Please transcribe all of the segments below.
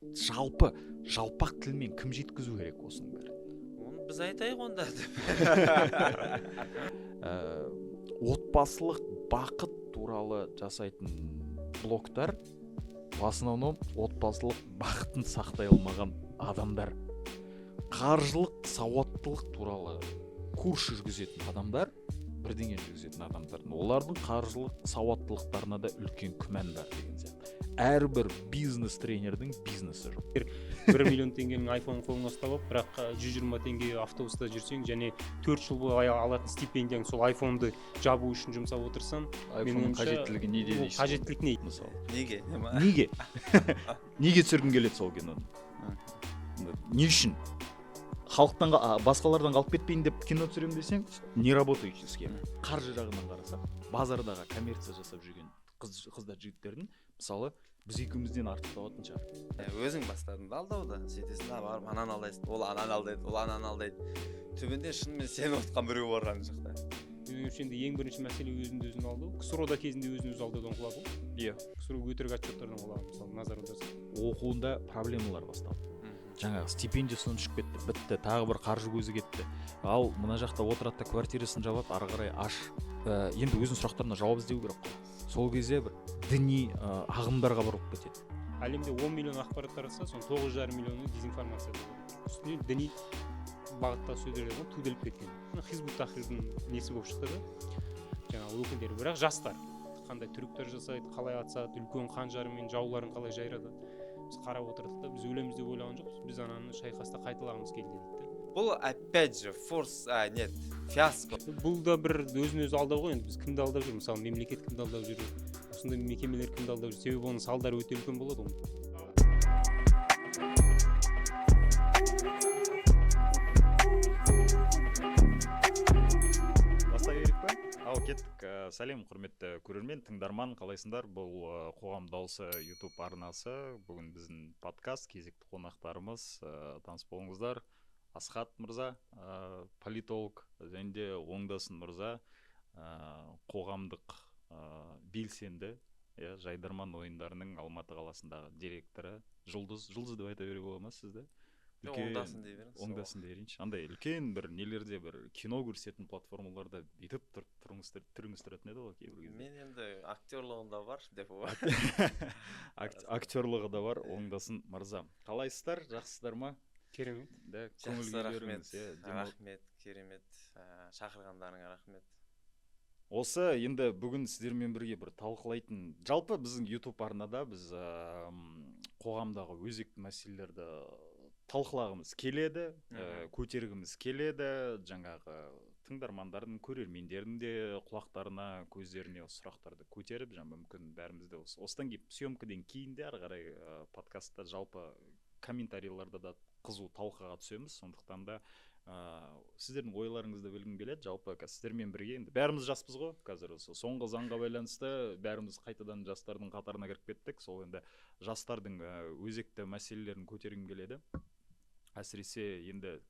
жалпақ тілмен кім жеткізу керек осының бәрін? Оны біз айтайық онда. Отбасылық бақыт туралы жасайтын блогтар в основном отбасылық бақытын сақтай алмаған адамдар. Қаржылық сауаттылық туралы курс жүргізетін адамдар, бірдеңе жүргізетін адамдар, олардың қаржылық сауаттылықтарына да үлкен күмән бар деген сияқты. Әрбір бизнес тренердің бизнесі жоқ. 1 миллион теңгенің iPhone қолыңа ұстап алып, бірақ 120 теңге автобуста жүрсең және 4 жыл бойы алатын стипендияң сол iPhone-ды жабу үшін жұмсап отырсам, iPhone-ның қажеттілігі неде дейсіз? Қажеттілік не? Мысалы. Неге? Неге түсіргің келеді сол киноны? Не үшін? Халықтан, басқалардан қалып кетпейін деп кино түсірем десең, не работающий схема. Қаржы жағынан қарасақ, базардағы коммерция жасап жүрген қыздар жігіттердің, мысалы, біз екеумізден артық табатын шығар. Өзің бастадың алдауды, сөйтесің, барып ананы алдайсың, ол ананы алдайды, ол ананы алдайды. Түбінде шынымен сені отқан біреу барған жақта. Енді ең бірінші мәселе өзін алдау. КСРО-да кезінде өзін-өзі алдаудан құлады. Иә. КСРО өтірік отчеттардан құлады, мысалы, назар аударсақ. Оқуында проблемалар басталды. Жаңағы стипендиясын түсіп кетті, бітті, тағы бір қаржы көзі кетті. Ал мына жақта отырады да квартирасын жабады, ары қарай аш. Енді өзінің сұрақтарына жауап іздеу керек қой. Сол кезде бір діни ағымдарға бұрылып кетеді. Әлемде 10 миллион ақпарат таратса, соның 9,5 миллионы дезинформация болады. Үстіне діни бағытта сөздер жазған, туделіп кеткен. Хизбут тахрирдің несі болып шықты да, жаңағы өкілдері. Бірақ жастар қандай түріктер жасайды, қалай атсады, үлкен қанжарымен жауларын қалай жайрады. Біз қарап отырдық да, біз өлеміз деп ойлаған жоқпыз. Біз ананы шайқаста қайталағымыз келді дейді. Бұл опять же фиаско. Бұл да бір өзін-өзі алдау ғой. Енді біз кімді алдап жүр? Мысалы, мемлекет кімді алдап жүр? Осындай мекемелер кімді алдап жүр? Себебі оның салдары өте үлкен болады ғой. Баста берейік па? Ал кеттік. Сәлем құрметті көрермен, тыңдарман, қалайсыңдар? Бұл Қоғам дауысы YouTube арнасы. Бүгін біздің подкаст, кезекті қонақтарымыз, таныс болыңыздар. Асхат мырза, политолог, және де Оңдасын мырза, қоғамдық белсенді, Жайдарман ойындарының Алматы қаласындағы директоры. Жұлдыз деп айта беруге бола ма сізді? Оңдасын дей беріңіз. Оңдасын дейінші. Андай үлкен бір нелерде бір кино көрсететін платформаларда бүйтіп түріңіз тұратын еді ғой кейбір кезде. Мен енді актерлығында бар деп ғой. Актерлығы да бар, Оңдасын мырза. Қалайсыздар, жақсысыздар ма? Керемет. Жақсы, рахмет, керемет. Шақырғандарыңа рахмет. Осы енді бүгін сіздермен бірге бір талқылайтын, жалпы біздің YouTube арнада біз қоғамдағы өзекті мәселелерді талқылағымыз келеді, көтергіміз келеді, жаңағы тыңдармандардың, көрермендердің де құлақтарына, көздеріне сұрақтарды көтеріп, мүмкін бәрімізде осыдан кейін съемкіден кейін де ары қарай подкастта жалпы комментарийларда да қызу талқыға түсеміз. Сондықтан да сіздердің ойларыңызды білгім келеді. Жалпы сіздермен бірге, енді бәріміз жаспыз ғой, қазір осы соңғы заңға байланысты бәріміз қайтадан жастардың қатарына кіріп кеттік. Сол енді жастардың өзекті мәселелерін көтергім келеді. Әсіресе енді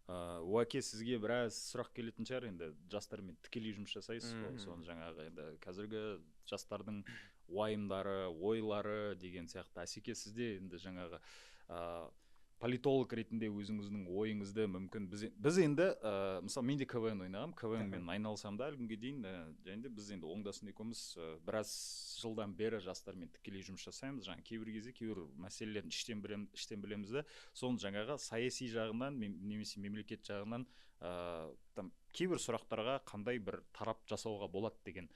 Уаке сізге біраз сұрақ келетін шығар, енді жастармен тікелей жұмыс жасайсыз ғой. Соны жаңағы енді қазіргі жастардың уайымдары, ойлары деген сияқты. Асеке сізде енді жаңағы политолог ретінде өзіңіздің ойыңызды мүмкін біз енді мысалы мен де КВН ойнағам, КВНмен айналысам да әлі күнге дейін, және де біз енді Оңдасын екеуміз біраз жылдан бері жастармен тікелей жұмыс жасаймыз. Жаңа кейбір кезде кейбір мәселелерін іштен білеміз де, соны жаңағы саяси жағынан немесе мемлекет жағынан кейбір сұрақтарға қандай бір тарап жасауға болады деген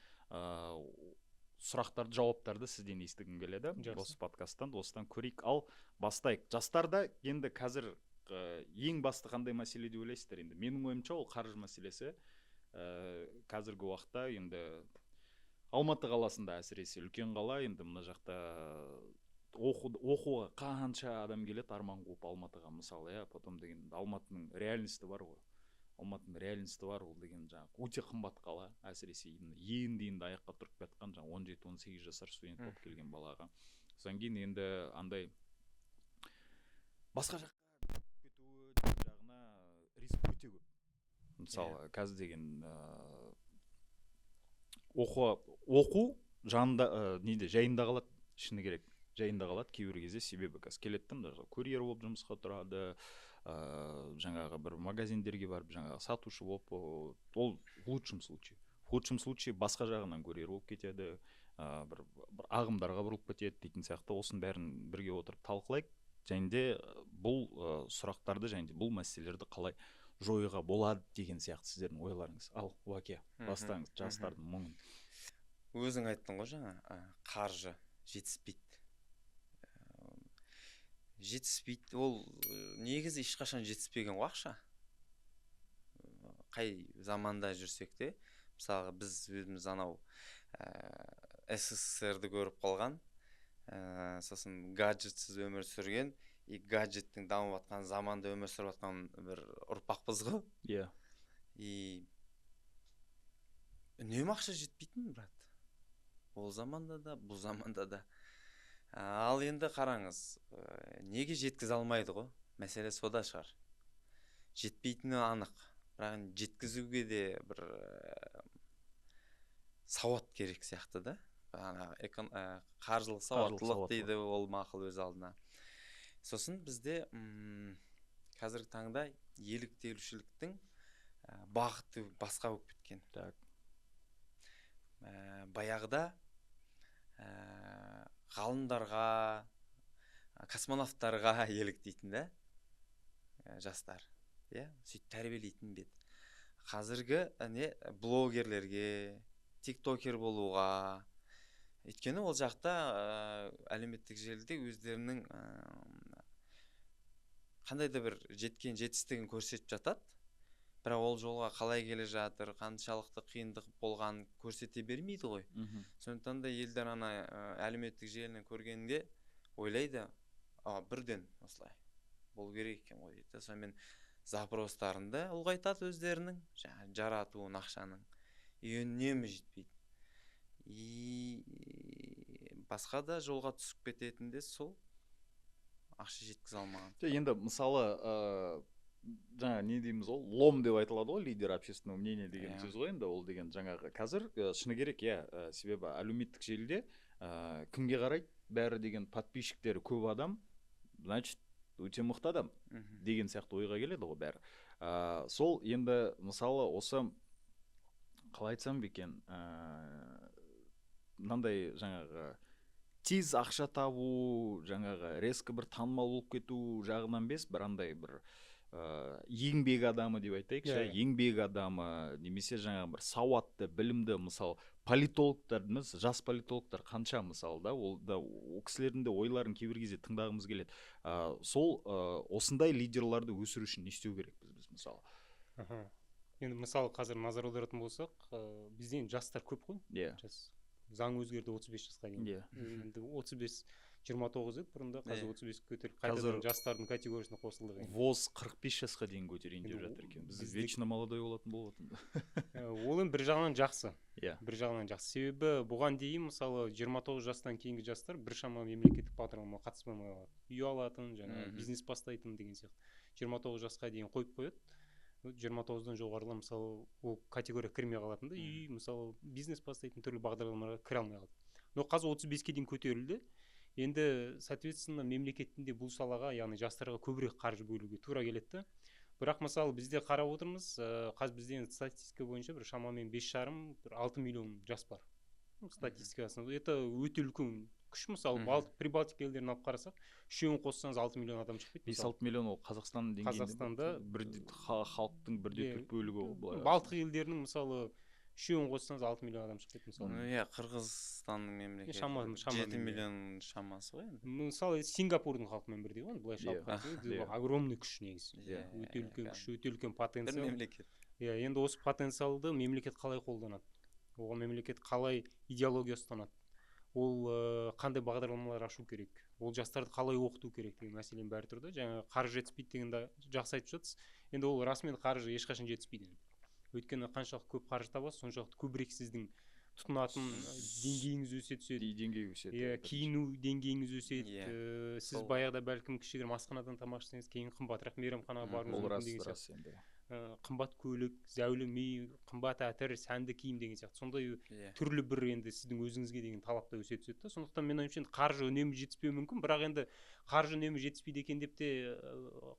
сұрақтарды, жауаптарды сізден естігім келеді. Осы подкасттан, осыдан көрейік. Ал бастайық. Жастарда енді қазір ең басты қандай мәселе деп ойлайсыздар? Енді менің ойымша ол қаржы мәселесі. Қазіргі уақытта енді Алматы қаласында әсіресе үлкен қала, енді мына жақта оқуға қанша адам келеді арман қуып Алматыға, мысалы, потом деген Алматының реальності бар ғой. Алматының реальності бар, ол деген жаңағы өте қымбат қала, әсіресе енді аяққа тұрып жатқан жаңағы 17-18 жасар студент болып келген балаға. Содан кейін енді андай басқа жаққа кетуі жағына риск өте көп. Мысалы, қазір деген оқу жанында жайында қалады, шыны керек. жайында қалады кейбір кезде, себебі қазір келеді да мына жаққа курьер болып жұмысқа тұрады, жаңағы бір магазиндерге барып жаңағы сатушы болып, ол в лучшем случае басқа жағынан курьер болып кетеді, бір ағымдарға бұрылып кетеді дейтін сияқты. Осының бәрін бірге отырып талқылайық, және де бұл сұрақтарды және де бұл мәселелерді қалай жоюға болады деген сияқты сіздердің ойларыңыз. Ал Уаке, бастаңыз жастардың мұңын. Өзің айттың ғой жаңа, қаржы жетіспейді. Жетіспейді, ол негізі ешқашан жетіспеген ғой ақша. Қай заманда жүрсек те, мысалы біз өзіміз анау СССРді көріп қалған, сосын гаджетсіз өмір сүрген, и гаджеттің дамып жатқан заманда өмір сүріп жатқан бір ұрпақпыз ғой. Иә. И үнемі ақша жетпейтін, брат. Ол заманда да, бұл заманда да. Ал енді қараңыз, неге жеткізе алмайды ғой? Мәселе сода шығар. Жетпейтіні анық. Бірақ жеткізуге де бір сауат керек сияқты да. Қаржылық сауаттылық дейді, ол мақыл өз алдына. Сосын бізде қазіргі таңда еліктелушіліктің бағыты басқа болып кеткен. Баяғыда ғалымдарға, космонавттарға еліктейтін да жастар. Сөйтіп тәрбиелейтін бет. Қазіргі блогерлерге, тиктокер болуға, өйткені ол жақта әлеуметтік желіде өздерінің қандай да бір жеткен жетістігін көрсетіп жатады, бірақ ол жолға қалай келе жатыр, қаншалықты қиындық болған көрсете бермейді ғой. Сондықтан да елдер ана әлеуметтік желіні көргенде ойлайды, бірден осылай болу керек екен ғой дейді. Сонымен запростарында ұлғайтады өздерінің, жаратуын ақшаның, үнемі жетпейді. Басқа да жолға түсіп кететінде сол ақша жеткізе алмаған. Енді мысалы жаңа не дейміз, ол лом деп айтылады ғой, лидер общественного мнения деген сөз ғой. Енді ол деген жаңағы қазір шыны керек, себебі әлеуметтік желіде кімге қарайды, бәрі деген подписчиктері көп адам, значит өте мықты адам деген сияқты ойға келеді ғой бәрі. Сол енді мысалы осы қалай айтсам екен, мынандай жаңағы тез ақша табу, жаңағы резко бір танымал болып кету жағынан емес, бір андай бір еңбек адамы деп айтайықшы, еңбек адамы немесе жаңағы бір сауатты, білімді, мысалы политологтар, жас политологтар қанша мысалы да, ол да о кісілердің де ойларын кейбір кезде тыңдағымыз келеді. Сол осындай лидерларды өсіру үшін не істеу керекпіз біз мысалы? Енді мысалы қазір назар аударатын болсақ, бізде жастар көп қой. Заң өзгерді 35 жасқа дейін. Енді 35-29 еді бұрында, қазір 35 көтеріп қайтадан жастардың категориясына қосылды. ВОЗ 45 жасқа дейін көтерейін деп жатыр екен. Біз вечно молодой болатын болатын. Ол бір жағынан жақсы. Бір жағынан жақсы. Себебі бұған дейін мысалы 29 жастан кейінгі жастар біршама мемлекеттік бағдарламаға қатыспай үй алатын, жаңа бизнес бастайтын деген сияқты. 29 жасқа дейін қойып қояды. 29-дан жоғарыла мысалы ол категория кірмей қалатын да, үй мысалы бизнес бастайтын түрлі бағдарламаларға кіре алмай қалды. Но қазір 35-ке дейін көтерілді. Енді соответственно мемлекеттінде бұл салаға, яғни жастарға көбірек қаржы бөлуге тура келеді. Бірақ мысалы бізде қарап отырмыз, қазір бізде статистика бойынша бір шамамен 5,5-6 миллион жас бар. Статистикасында это өте үлкен күш. Мысалы Прибалтика елдерін алып қарасақ, үшеуін қоссаңыз 6 миллион адам шықпайды. 5-6 миллион ол Қазақстан деңгейінде халықтың 1/4 бөлігі ол. Балтық елдерінің мысалы үшеуін қоссаңыз 6 миллион адам шықпайды мысалы. Қырғызстанның мемлекеті 7 миллион шамасы ғой енді. Мысалы Сингапурдың халқымен бірдей ғой, былайша алып қарасақ, огромный күш негізі. Өте үлкен күш, өте үлкен потенциал. Бір мемлекет. Енді осы потенциалды мемлекет қалай қолданады? Оған мемлекет қалай идеология ұстанады? Ол қандай бағдарламалар ашу керек? Ол жастарды қалай оқыту керек деген мәселенің бәрі тұрды. Жаңа қаржы жетіспейді дегенде жақсы айтып жатсыз. Енді ол расымен қаржы ешқашан жетіспейді. Өйткені қаншалықты көп қаржы табасыз, соншалықты көбірек сіздің тұтынатын деңгейіңіз өсе түседі. Киіну деңгейіңіз өседі. Сіз баяғыда бәлкім кішігірім асханадан тамақ ішсеңіз, кейін қымбатырақ мейрамханаға баруыңыз мүмкін деген сияқты. қымбат көлік, зәулім үй, қымбат әтір, сәнді киім деген сияқты сондай Иә. түрлі бір енді сіздің өзіңізге деген талап та өсе түседі да. Сондықтан мен ойымша енді қаржы үнемі жетіспеуі мүмкін, бірақ енді қаржы үнемі жетіспейді екен деп те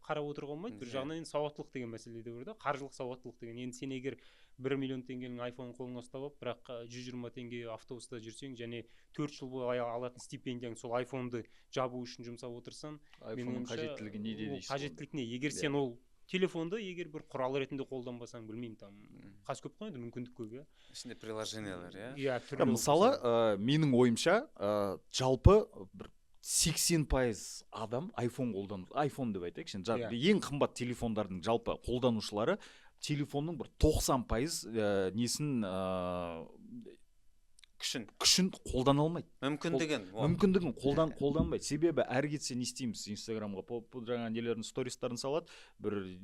қарап отыруға болмайды. Бір Иә. жағынан енді сауаттылық деген мәселе де бар да, қаржылық сауаттылық деген. Енді сен егер 1 миллион теңгенің айфонын қолыңа ұстап алып, бірақ 120 теңге автобуста жүрсең және 4 жыл бойы алатын стипендияң сол айфонды жабу үшін жұмсап отырсаң, айфонның қажеттілігі неде дейсіз? қажеттілік не? Егер сен ол телефонды егер бір құрал ретінде қолданбасаң, білмеймін, там қаз көп қой енді, мүмкіндік көп, иә. Ішінде приложениялар, иә. Иә, түрлі. Мысалы, менің ойымша, жалпы бір 80% адам iPhone қолданып, iPhone деп айтайықшы, ең қымбат телефондардың жалпы қолданушылары телефонның бір 90% несін күшін қолдана алмайды. Мүмкіндігін қолданбайды. Себебі әр кетсе не істейміз? Инстаграмға жаңа нелердің стористарын салады, бір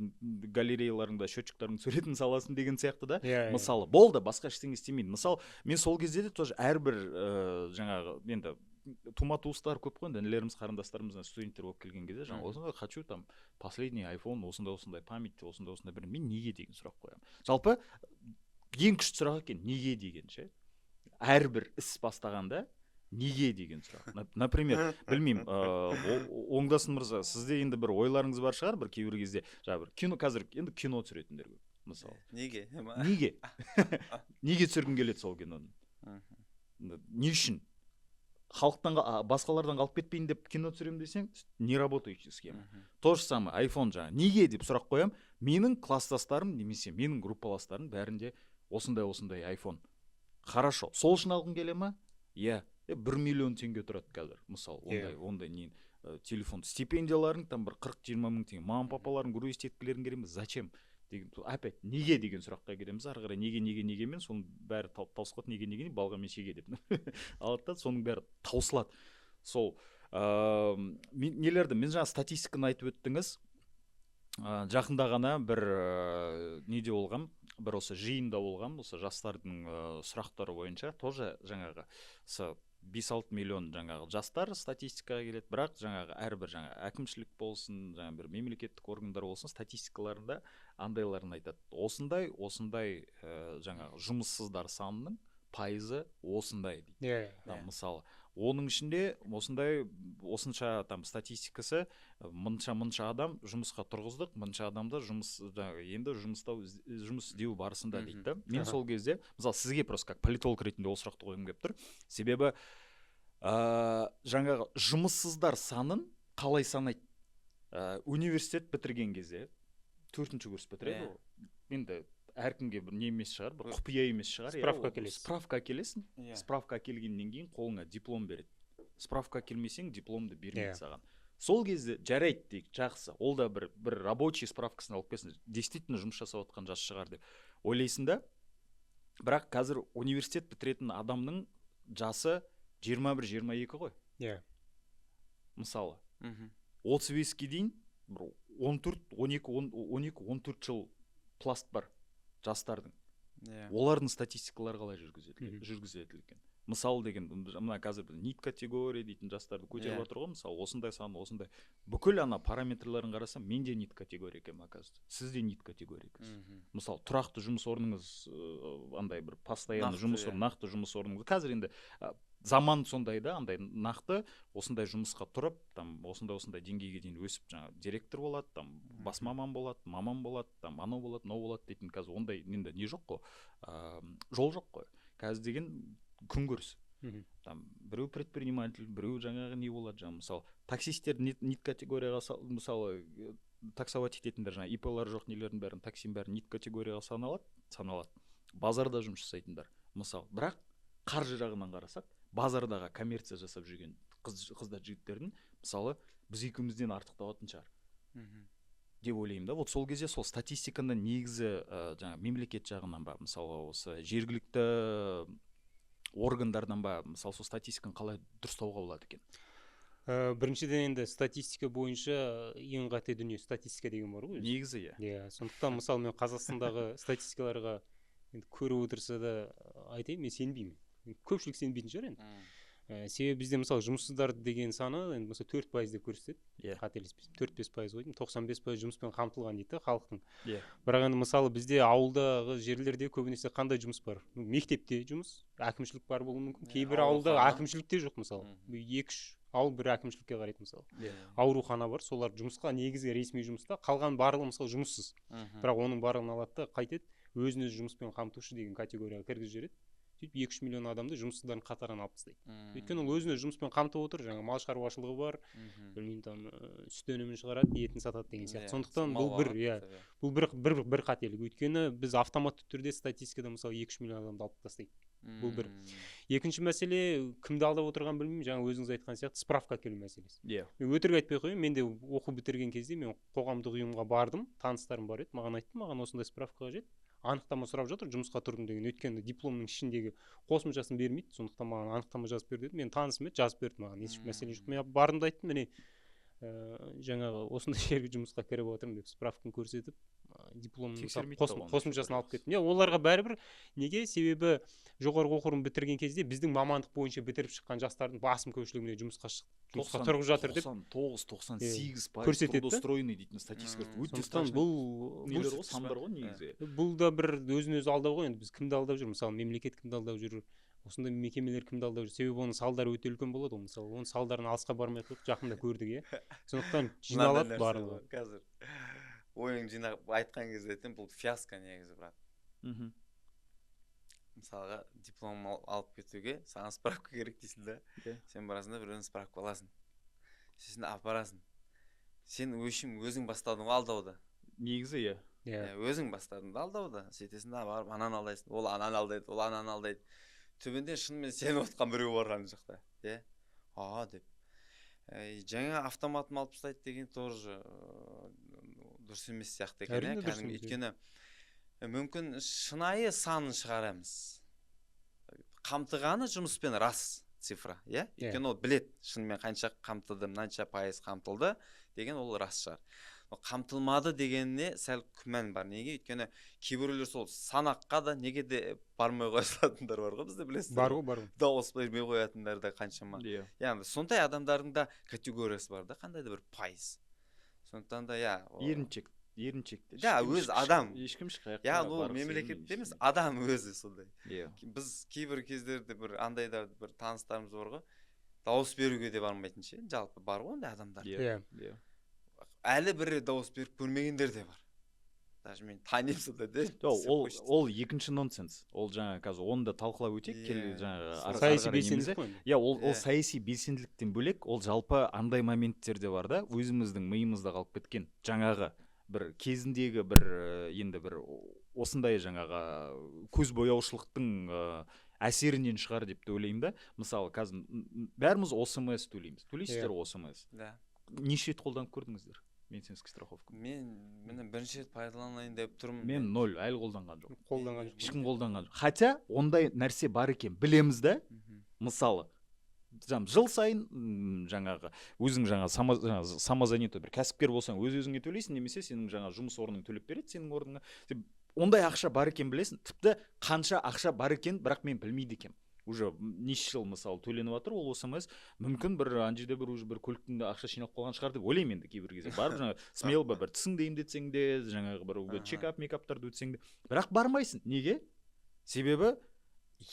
галереяларыңда счетчиктардың суретін саласын деген сияқты да. Мысалы, болды, басқа ештеңе істемейді. Мысалы, мен сол кезде де тоже әрбір жаңағы енді тума-туыстар көп қой, інілеріміз, қарындастарымыз, студенттер болып келген кезде, жаңа осындай хочу там последний iPhone, осындай память, осындай бір, мен неге деген сұрақ қоямын. Жалпы ең күшті сұрақ екен, неге деген ше. Әрбір іс бастағанда неге деген сұрақ. Например, білмеймін, оңдасын мырза, сізде енді бір ойларыңыз бар шығар, бір кейбір кезде, жаңа бір кино, қазір енді кино түсіретіндер көп, мысалы. Неге? Неге түсіргің келеді сол киноны? Не үшін? Халықтан, басқалардан қалып кетпейін деп кино түсірем десең, не работающий схема. То же самое, iPhone жаңа. Неге деп сұрақ қоям, менің класстастарым, немесе менің группаластарым бәрінде осындай iPhone. Хорошо, сол үшін алғың келе ма? Иә, 1 миллион теңге тұрады қазір, мысалы, ондай нен телефон. Стипендияларың там бір 40-20 мың теңге. Мама папаларың университеткілерін кереміз, зачем? Опять неге деген сұраққа келеміз, ары қарай неге мен соның бәрі таусылады, неге балға мен шеге деп алады да, соның бәрі таусылады. Сол нелерді, мен жаңа статистиканы айтып өттіңіз, жақында ғана бір неде болғам, бір осы жиында болғам, осы жастардың сұрақтары бойынша, тоже жаңағы 5-6 миллион жаңағы жастар статистикаға келеді, бірақ жаңағы әрбір жаңағы әкімшілік болсын, жаңағы бір мемлекеттік органдар болсын, статистикаларында андайларын айтады. Осындай жаңағы жұмыссыздар санының пайызы осындай дейді. Мысалы, оның ішінде осынша там статистикасы мынша адам жұмысқа тұрғыздық, мынша адамда жұмыс іздеу барысында дейді. Мен сол кезде, мысалы, сізге просто как политолог ретінде ол сұрақты қойғым келіп тұр. Себебі жаңағы жұмыссыздар санын қалай санайды? Университет бітірген кезде 4-ші курс бітіреді. Енді әркімге бір не емес шығар, бір құпия емес шығар. Справка әкелесің. Справка әкелгеннен кейін қолыңа диплом береді. Справка әкелмесең дипломды бермейді саған. Сол кезде жарайды дейік, жақсы. Ол да бір рабочий справкасын алып келсін. Действительно жұмыс жасап отқан жас шығар деп ойлайсың да. Бірақ қазір университет бітіретін адамның жасы 21-22 ғой. Мысалы, 35-ке дейін 12-14 жыл пласт бар жастардың. Олардың статистикалары қалай жүргізіледі екен? Мысал деген, мына қазір нит категория дейтін жастарды көтеріп отыр ғой, мысалы, осындай сан, осындай. Бүкіл ана параметрларын қарасам, менде нит категория екен, оказывается. Сізде нит категория екен. Мысалы, тұрақты жұмыс орныңыз, андай бір постоянный жұмыс орны, нақты жұмыс орныңыз. Қазір енді заман сондай да, андай нақты осындай жұмысқа тұрып, там осындай деңгейге дейін өсіп, жаңа директор болады, там бас маман болады, там анау болады, мынау болады дейтін. Қазір ондай енді не жоқ қой, жол жоқ қой. Қазір деген күн көріс. Там біреу предприниматель, біреу жаңағы не болады, жаңа мысалы таксистер нит категорияға, мысалы таксовать ететіндер, жаңа ИП-лар жоқ нелердің бәрін, таксин бәрін нит категорияға саналады. Базарда жұмыс жасайтындар. Мысалы, бірақ қаржы жағынан қарасақ, базардағы коммерция жасап жүрген қыздар жігіттердің, мысалы, біз екеумізден артықтап алатын шығар. Деп ойлаймын да. Вот сол кезде сол статистиканы негізі жаңа мемлекет жағынан ба, мысалы, осы жергілікті органдардан ба, мысалы, сол статистиканы қалай дұрыстауға болады екен? Біріншіден енді статистика бойынша ең қате дүние статистика деген бар ғой. Негізі, иә. Сондықтан, мысалы, мен Қазақстандағы статистикаларға көріп отырса да айтайын, мен сенбеймін. Көпшілік сенбейтін шығар енді. Себебі бізде мысалы жұмыссыздар деген саны енді мысалы 4% деп көрсетеді. Иә. Қателеспесем 4-5% ғой деймін. 95% жұмыспен қамтылған дейді халықтың. Иә. Бірақ енді мысалы бізде ауылдағы жерлерде көбінесе қандай жұмыс бар? Мектепте жұмыс, әкімшілік бар болуы мүмкін. Кейбір ауылда әкімшілік те жоқ мысалы. 2-3 ауыл бір әкімшілікке қарайды мысалы. Аурухана бар, солар жұмысқа негізгі ресми жұмыста, қалған барлығы мысалы жұмыссыз. Бірақ оның барлығын алады да қайтеді, өзін өзі жұмыспен қамтушы деген категорияға кіргізіп жібереді. Сөйтіп 2-3 миллион адамды жұмыссыздардың қатарына алып тастайды. Өйткені ол өзін өзі жұмыспен қамтып отыр, жаңа мал шаруашылығы бар, білмеймін там сүт өнімін шығарады, етін сатады деген сияқты. Сондықтан бұл бір қателік. Өйткені біз автоматты түрде статистикада мысалы 2-3 миллион адамды алып тастайды. Бұл бір. Екінші мәселе, кімді алдап отырған білмеймін, жаңа өзіңіз айтқан сияқты справка әкелу мәселесі. Мен өтірік айтпай қояйын, мен де оқу бітірген кезде мен қоғамдық ұйымға бардым, таныстарым бар еді, маған айтты, маған осындай справка қажет. Анықтама сұрап жатыр, жұмысқа тұрдым деген. Өйткені дипломның ішіндегі қосымшасын бермейді, сондықтан маған анықтама жазып бер деді. Мен танысым еді, жазып берді маған, еш мәселе жоқ. Мен бардым да айттым, міне жаңағы осындай жерге жұмысқа кіріп отырмын деп справканы көрсетіп, дипломның қосымшасын алып кеттім. Оларға бәрібір неге? Себебі жоғарғы оқу орнын бітірген кезде біздің мамандық бойынша бітіріп шыққан жастардың басым көпшілігіне жұмысқа тұрып жатыр деп 99-98% трудоустроенный дейтін статистика өте страшный. Бұл нелер ғой, сандар ғой негізі. Бұл да бір өзін өзі алдау ғой. Енді біз кімді алдап жүр? Мысалы мемлекет кімді алдап жүр? Осындай мекемелер кімді алдап жүр? Себебі оның салдары өте үлкен болады ғой. Мысалы оның салдарын алысқа бармай қойып жақында көрдік, иә. Сондықтан жиналады барлығы. Қазір ойың жинап айтқан кезде айтам, бұл фиаско негізі, брат. Мысалға диплом алып кетуге саған справка керек дейсің да. Сен барасың да біреудің справка аласың. Сен апарасың. Сен өзің бастадың алдауды. Негізі, өзің бастадың алдауды. Сөйтесің да барып ананы алдайсың. Ол ананы алдайды, ол ананы алдайды. Түбінде шынымен сен отқан біреу барған жақта. Деп. Жаңа автоматын алып тастайды деген тоже дұрыс емес сияқты екен. Өйткені мүмкін шынайы санын шығарамыз. Қамтығаны жұмыспен рас цифра, өйткені ол білет, шынымен қанша қамтылды, мынанша пайыз қамтылды деген ол рас шығар. Қамтылмады дегеніне сәл күмән бар. Неге? Өйткені кейбіреулер сол санаққа да неге де бармай қоятындар бар ғой, бізде білесіздер. Бар ғой. Дауыс бермей қоятындар да қаншама. Яғни сондай адамдардың да категориясы бар да, қандай да бір пайыз. Сондықтан да еріншекте. Өз адам. Ешкім шыққайыққа ол мемлекет емес, адам өзі сондай. Біз кейбір кездерде бір андайда бір таныстарымыз бар ғой, дауыс беруге де бармайтын ше, жалпы бар ғой ондай адамдар. Әлі бірі дауыс беріп көрмегендер де бар. Даже мен танимын сонда де. Ол екінші нонсенс. Ол жаңа қазір оны да талқылап өтейік. Саяси белсенділік қой. Ол саяси белсенділіктен бөлек, ол жалпы андай моменттер де бар да, өзіміздің миымызда қалып кеткен. Жаңағы бір кезіндегі бір енді бір осындай жаңағы көз бояушылықтың әсерінен шығар деп ойлаймын да. Мысалы қазір бәріміз ОСМС төлейміз. Төлейсіздер ОСМС. Неше рет қолданып көрдіңіздер? Медицинский страховка. Мен бірінші рет пайдаланайын деп тұрмын. Мен 0, әлі қолданған жоқ. Ешкім қолданған жоқ. Хотя ондай нәрсе бар екен, білеміз да. Мысалы жыл сайын жаңағы өзің самозанятый бір кәсіпкер болсаң өзіңе төлейсің, немесе сенің жаңа жұмыс орның төлеп береді сенің орныңа. Ондай ақша бар екен білесің. Тіпті қанша ақша бар екен, бірақ мен білмейді екенмін. Уже неше жыл мысалы төленіп жатыр ол ОСМС, мүмкін бір анжеде бір көліктің ақша жиналып қалған шығар деп ойлаймын енді кейбір кезде. Барып жаңа смело бір тісіңді емдетсең де, жаңағы бір чекап, мекаптарды өтсең де, бірақ бармайсың. Неге? Себебі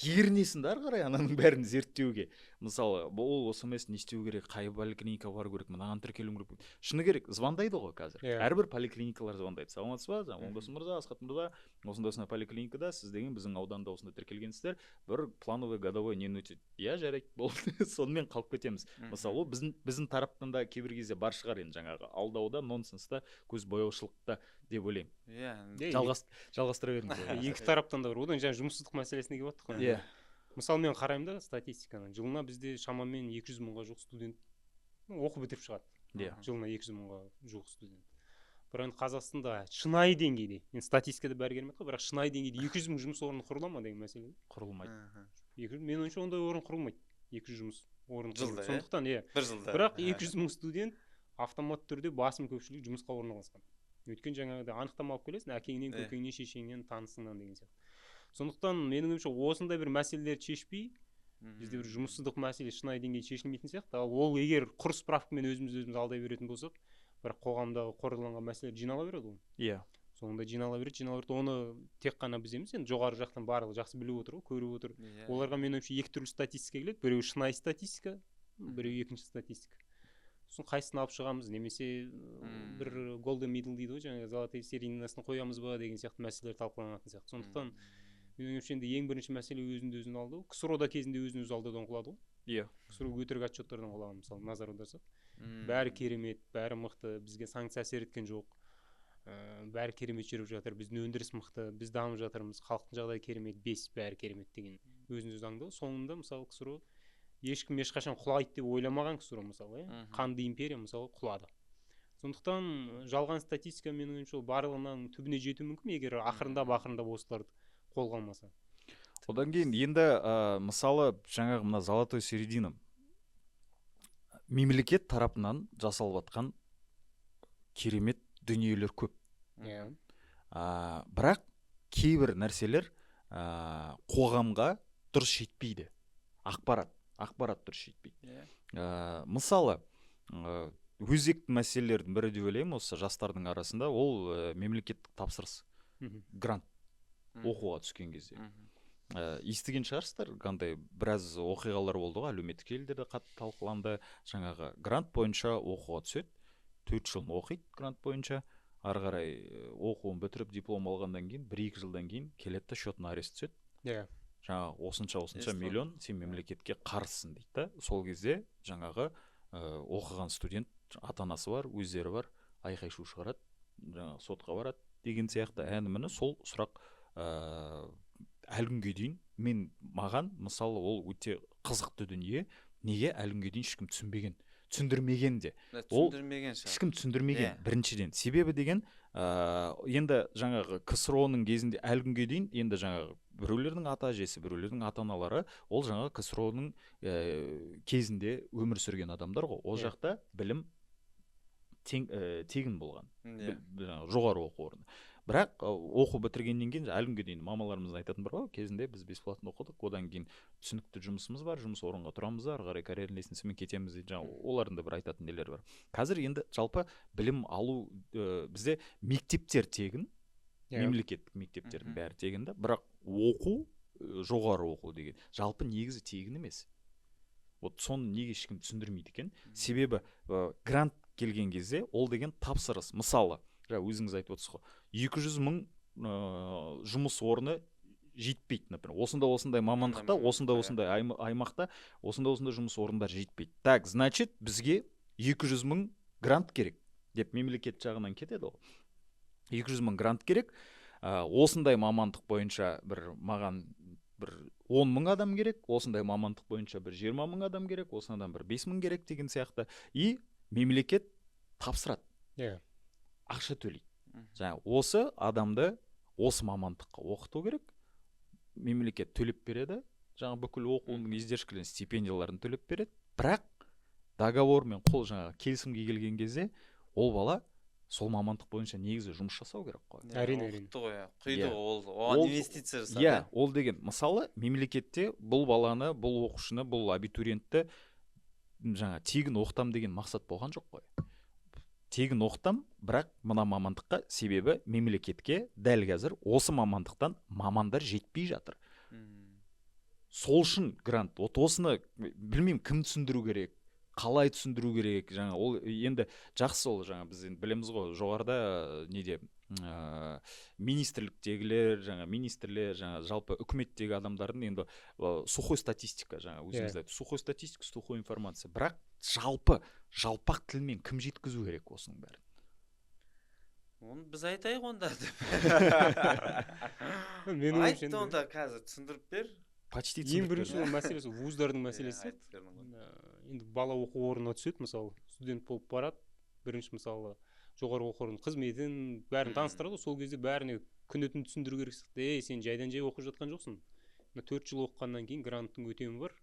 ерінесің да ары қарай ананың бәрін зерттеуге. Мысалы, ол ОСМС не істеу керек, қай поликлиникаға бару керек, мынаған тіркелу керек. Шыны керек, звондайды ғой қазір. Әрбір поликлиникалар звондайды. Саламатсыз ба? Оңдасын мырза, Асхат мырза, осындай поликлиникада сіз деген біздің ауданда осында тіркелгенсіздер, бір плановый годовой нені өтеді. Жарайды, болды. Сонымен қалып кетеміз. Мысалы, біздің тараптан да кейбір кезде бар шығар енді жаңағы алдауда, нонсенста, көз бояушылықта деп ойлаймын. Жалғастыра беріңіз. Екі тараптан да бар. Одан жаңа жұмыссыздық мәселесіне келіп отырмыз ғой. Мысалы мен қараймын да статистиканы. Жылына бізде шамамен 200 мыңға жуық студент оқу бітіріп шығады. Жылына 200 мыңға жуық студент. Бірақ Қазақстанда шынайы деңгейде, енді статистикада бәрі келмейді ғой, бірақ шынайы деңгейде 200 мың жұмыс орны құрыла ма деген мәселе. Құрылмайды. Мен ойымша ондай орын құрылмайды. 200 жұмыс орны жылда. Сондықтан бір жылда. Бірақ 200 мың студент автоматты түрде басым көпшілік жұмысқа орналасқан. Өйткені жаңағыда анықтама алып келесің, әкеңнен, көкеңнен, шешеңнен, танысыңнан деген сияқты. Сондықтан менің ойымша осындай бір мәселелерді шешпей, Бізде бір жұмыссыздық мәселе шынайы деңгейде шешілмейтін сияқты. Ал ол егер құр справкамен өзіміз алдай беретін болсақ, бірақ қоғамдағы қордаланған мәселелер жинала береді ғой. Иә. Соңында жинала береді. Оны тек қана біз емес, енді жоғары жақтан барлығы жақсы біліп отыр ғой, көріп отыр. Оларға менің ойымша екі түрлі статистика келеді. Біреуі шынайы статистика, біреуі екінші статистика. Сосын қайсысын алып шығамыз, немесе бір golden middle дейді ғой, жаңағы золотые серединасын қоямыз ба деген сияқты мәселелер талқыланатын сияқты. Сондықтан менің ойымша енді ең бірінші мәселе өзін алдау. КСРО-да кезінде өзін өзі алдаудан құлады ғой. Иә. КСРО өтірік отчеттардан құлаған, мысалы назар аударсақ. Бәрі керемет, бәрі мықты, бізге санкция әсер еткен жоқ. Бәрі керемет жүріп жатыр, біздің өндіріс мықты, біз дамып жатырмыз, халықтың жағдайы керемет, бәрі керемет деген өзін өзі аңдау. Соңында мысалы КСРО ешкім ешқашан құлайды деп ойламаған КСРО мысалы, қанды империя мысалы құлады. Сондықтан жалған статистика менің ойымша ол барлығынан түбіне жету мүмкін, егер ақырындап осыларды қолға алмаса. Одан кейін енді мысалы жаңағы мына золотой середина мемлекет тарапынан жасалып жатқан керемет дүниелер көп. Бірақ кейбір нәрселер қоғамға дұрыс жетпейді. Ақпарат дұрыс жетпейді. Мысалы өзекті мәселелердің бірі деп ойлаймын осы жастардың арасында, ол мемлекеттік тапсырыс, грант оқуға түскен кезде. Естіген шығарсыздар, қандай біраз оқиғалар болды ғой, әлеуметтік желілерде қатты талқыланды. Жаңағы грант бойынша оқуға түседі, 4 жыл оқиды грант бойынша, ары қарай оқуын бітіріп диплом алғандан кейін 1-2 жылдан кейін келеді, счетына арест түседі. Жаңағы осынша миллион сен мемлекетке қарызсың дейді да. Сол кезде жаңағы оқыған студент, ата-анасы бар, өздері бар, айқай-шу шығарады, жаңағы сотқа барады деген сияқты. Әні сол сұрақ әлі күнге дейін маған мысалы ол өте қызықты дүние. Неге әлі күнге дейін ешкім түсіндірмеген де. Ешкім түсіндірмеген біріншіден. Себебі деген енді жаңағы КСРО-ның кезінде әлі күнге дейін енді жаңағы біреулердің ата-әжесі, біреулердің ата-аналары ол жаңағы КСРО-ның кезінде өмір сүрген адамдар ғой. Ол жақта білім тегін болған. Жоғары оқу орны. Бірақ оқу бітіргеннен кейін әлі күнге дейін мамаларымыз айтатын бар ғой, кезінде біз бесплатно оқыдық, одан кейін түсінікті жұмысымыз бар, жұмыс орынға тұрамыз, ары қарай карьера лестницамен кетеміз дейді. Олардың да бір айтатын нелері бар. Қазір енді жалпы білім алу бізде мектептер тегін, мемлекеттік мектептердің бәрі тегін да, бірақ оқу, жоғары оқу деген жалпы негізі тегін емес. Вот соны неге ешкім түсіндірмейді екен? Себебі грант келген кезде ол деген тапсырыс. Мысалы, өзіңіз айтып отырсыз ғой, 200 мың жұмыс орны жетпейді, например. Осындай мамандықта, осындай аймақта, осындай жұмыс орындар жетпейді. Так, значит, бізге 200 мың грант керек деп мемлекет жағынан кетеді ол. 200 мың грант керек. Осындай мамандық бойынша маған 10 мың адам керек, осындай мамандық бойынша 20 мың адам керек, осыдан 5 мың керек деген сияқты. И мемлекет тапсырады. Ақша төлейді. Осы адамды осы мамандыққа оқыту керек. Мемлекет төлеп береді. Бүкіл оқуының издержкілерін, стипендияларын төлеп береді. Бірақ договормен келісімге келген кезде ол бала сол мамандық бойынша негізі жұмыс жасау керек қой. Әрине. Құйды оған инвестиция жасады. Ол деген мысалы мемлекетте бұл баланы, бұл оқушыны, бұл абитуриентті тегін оқытам деген мақсат болған жоқ қой. Тегін оқытам, бірақ мына мамандыққа, себебі мемлекетке дәл қазір осы мамандықтан мамандар жетпей жатыр. Сол үшін грант. Осыны білмеймін кім түсіндіру керек, қалай түсіндіру керек. Ол енді жақсы, ол біз білеміз ғой, жоғарыда неде министрліктегілер, министрлер, жалпы үкіметтегі адамдардың енді сухой статистика, өзіңіз айтты, сухой статистика, сухой информация. Бірақ жалпақ тілмен кім жеткізу керек осының бәрін? Оны біз айтайық онда. Айтты онда қазір түсіндіріп бер. Почти ең бірінші мәселесі вуздардың мәселесі. Енді бала оқу орнына түседі, мысалы, студент болып барады, бірінші мысалы жоғары оқу орнының қызметін бәрін таныстырады, сол кезде бәріне күнетін түсіндіру керек сияқты. Сен жайдан жай оқып жатқан жоқсың. 4 жыл оқығаннан кейін гранттың өтемі бар.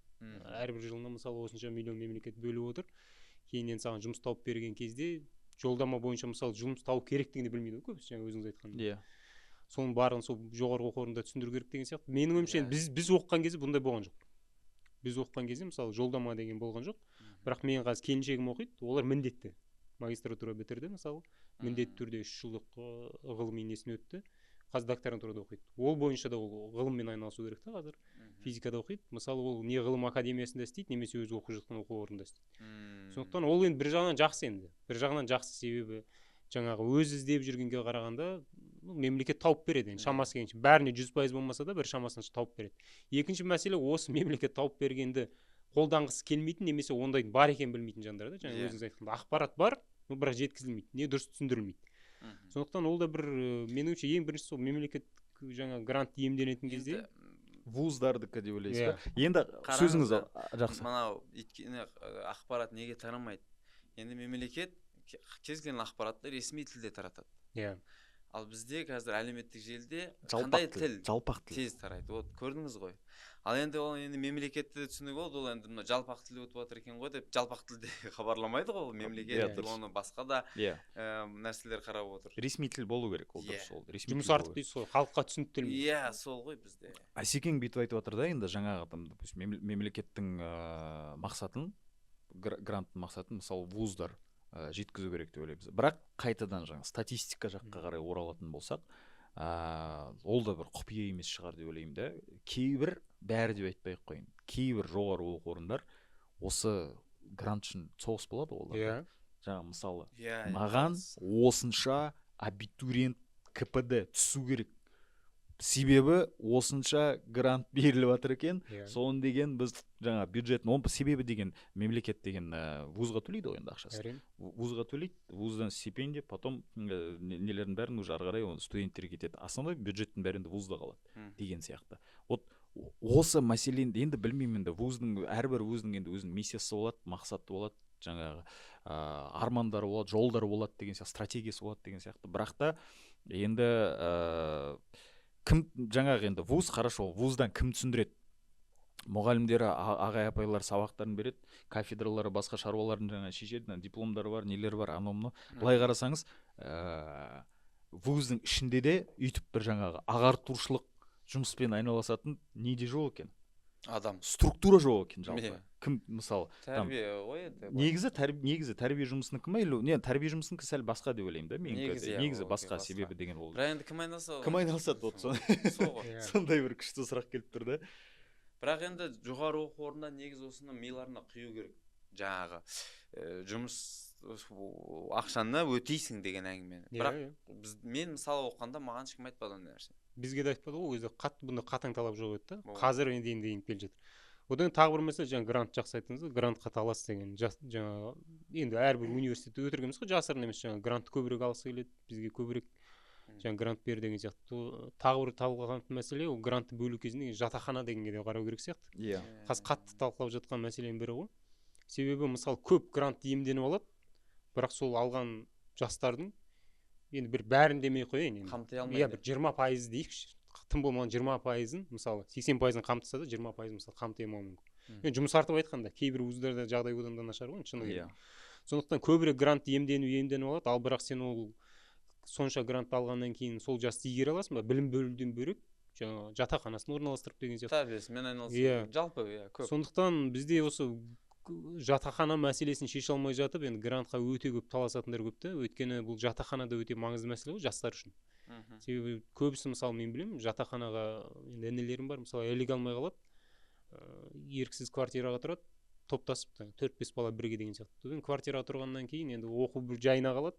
Әрбір жылына мысалы осынша миллион мемлекет бөліп отыр. Кейіннен саған жұмыс тауып берген кезде жолдама бойынша мысалы жұмыс тауып керектігін білмейді ғой көбісі, өзіңіз айтқандай. Соның барын сол жоғары оқу орнында түсіндіру керек деген сияқты. Менің ойымша біз оқыған кезде бұндай болған жоқ. біз оқыған кезде мысалы жолдама деген болған жоқ, бірақ менің қазір келіншегім оқиды, олар міндетті магистратура бітірді мысалы, міндетті түрде 3 жылдық ғылыми несін өтті, қазір докторантурада оқиды, ол бойынша да ол ғылыммен айналысу керек та қазір, физикада оқиды, мысалы ол не ғылым академиясында істейді, немесе өзі оқып жатқан оқу орнында істейді. Сондықтан ол енді бір жағынан жақсы, енді бір жағынан жақсы, себебі жаңағы өз іздеп жүргенге қарағанда мемлекет тауып береді, енді шамасы келгенше, бәріне 100% болмаса да бір шамасын тауып береді. Екінші мәселе, осы мемлекет тауып бергенді қолданғысы келмейтін, немесе ондайдың бар екенін білмейтін жандар да, жаңа өзіңіз айтқандай ақпарат бар, бірақ жеткізілмейді, не дұрыс түсіндірілмейді. Сондықтан ол да бір меніңше ең бірінші сол мемлекет жаңа грант иемденетін кезде вуздардікі деп ойлайсыз ба? Енді сөзіңіз жақсы. Мынау өйткені ақпарат неге тарамайды? Енді мемлекет кез келген ақпаратты ресми тілде таратады. Ал бізде қазір әлеуметтік желіде қандай тіл? Жалпақ тіл. Тез тарайды. Вот көрдіңіз ғой. Ал енді ол енді мемлекетті түсінік ол енді мына жалпақ тілде өтіп жатыр екен ғой деп жалпақ тілде хабарламайды ғой, мемлекет оны басқа да нәрселер қарап отыр. Ресми тіл болу керек, ол дұрыс ол. Жұмыс артық дейсіз ғой, халыққа түсініктелмейді. Иә, сол ғой бізде. Асекең бүйтіп айтып жатыр да, енді жаңағы мемлекеттің мақсатын, гранттың мақсатын мысалы вуздар жеткізу керек деп ойлаймыз. Бірақ қайтадан жаңа статистика жаққа қарай оралатын болсақ, ол да бір құпия емес шығар деп ойлаймын да. Кейбір, бәрі деп айтпай-ақ қояйын, кейбір жоғары оқу орындар осы грант үшін соғыс болады олар. Жаңа мысалы, маған осынша абитуриент КПД түсу керек. Себебі осынша грант беріліп жатыр екен, соны деген біз жаңа бюджетін, себебі деген мемлекет деген вузға төлейді ғой енді ақшасы. Вузға төлейді, вуздан стипендия, потом нелердің бәрін уже ары қарай студенттер кетеді. Основной бюджеттің бәрі енді вузда қалады деген сияқты. Вот осы мәселені енді білмеймін, енді вуздың, әрбір вуздың енді өзінің миссиясы болады, мақсаты болады, жаңағы армандары болады, жолдары болады деген сияқты, стратегиясы болады деген сияқты. Бірақ та енді кім жаңағы енді вуз, хорошо, вуздан кім түсіндіреді? Мұғалімдері, ағай апайлар сабақтарын береді, кафедралары басқа шаруаларын жаңа шешеді, дипломдары бар, нелері бар, анау-мынау. Былай қарасаңыз, вуздың ішінде де үйтіп бір жаңағы ағартушылық жұмыспен айналысатын неде жоқ екен? Адам. Структура жоқ екен жалпы. Кім мысалы? Тәрбие ғой енді. Негізі тәрбие жұмысынікі ма, или тәрбие жұмысынікі сәл басқа деп ойлаймын да. Негізі басқа, себебі деген ол. Бірақ енді кім айналысады? Кім айналысады? Вот сондай бір күшті сұрақ келіп тұр да. Бірақ енді жоғары оқу орнында негізі осыны миларына құю керек. Жаңағы жұмыс ақшаны өтейсің деген әңгімені. Бірақ мен мысалы оқығанда маған ешкім айтпады ондай нәрсе. Бізге де айтпады ғой, өзі бұнда қатаң талап жоқ еді да. Қазір енді келіп жатыр. Одан тағы бір мәселе, жаңа грант жақсы айттыңыз ғой, грантқа талас деген. Жаңа енді әрбір университетте өтірік емес қой, жасырын емес, жаңа грант көбірек алғысы келеді, бізге көбірек жаңа грант бер деген сияқты. Тағы бір талқыланатын мәселе, ол грантты бөлу кезінде жатақхана дегенге де қарау керек сияқты. Қазір қатты талқылап жатқан мәселенің бірі ғой. Себебі мысалы көп грант иемденіп алады, бірақ сол алған жастардың енді бір бәрін демей қояйын енді. Қамтай алмайды. Бір 20% дейікші. Тым болмаған 20%-ын, мысалы 80%-ын қамтыса да 20% мысалы қамтай алмауы мүмкін. Енді жұмыс артып айтқанда, кейбір вуздарда жағдай одан да нашар ғой, шыны керек. Сондықтан көбірек грант иемденіп алады, ал бірақ сен ол сонша грант алғаннан кейін сол жасты игере аласың ба? Білім бөлуден бөлек, жаңағы жатақханасын орналастырып деген сияқты. Тәрбиесімен айналысу. Жалпы көп. Сондықтан бізде осы жатақхана мәселесін шеше алмай жатып, енді грантқа өте көп таласатындар көп та, өйткені бұл жатақханада өте маңызды мәселе ғой жастар үшін. Себебі көбісі, мысалы мен білемін, жатақханаға енді інілерім бар, мысалы әлек алмай қалады, еріксіз квартираға тұрады, топтасып 4-5 бала бірге деген сияқты. Квартираға тұрғаннан кейін енді оқу бір жайына қалады,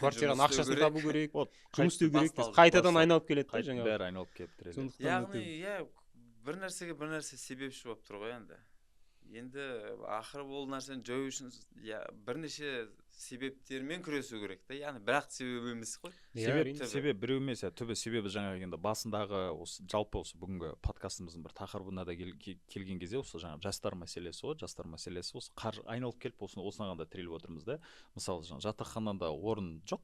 квартираның ақшасын табу керек, жұмыс істеу керек, қайтадан айналып келеді да жаңағы. Бәрі айналып келіп тұрады. Яғни бір нәрсеге бір нәрсе себепші болып тұр ғой енді. Енді ақыры ол нәрсені жою үшін бірнеше себептермен күресу керек та, яғни бірақ себеп емес қой. Себеп біреу емес, түбі себебі жаңағы енді басындағы жалпы осы бүгінгі подкастымыздың бір тақырыбына да келген кезде осы жаңағы жастар мәселесі осы айналып келіп осыған да тіреліп отырмыз да. Мысалы жатақханада орын жоқ,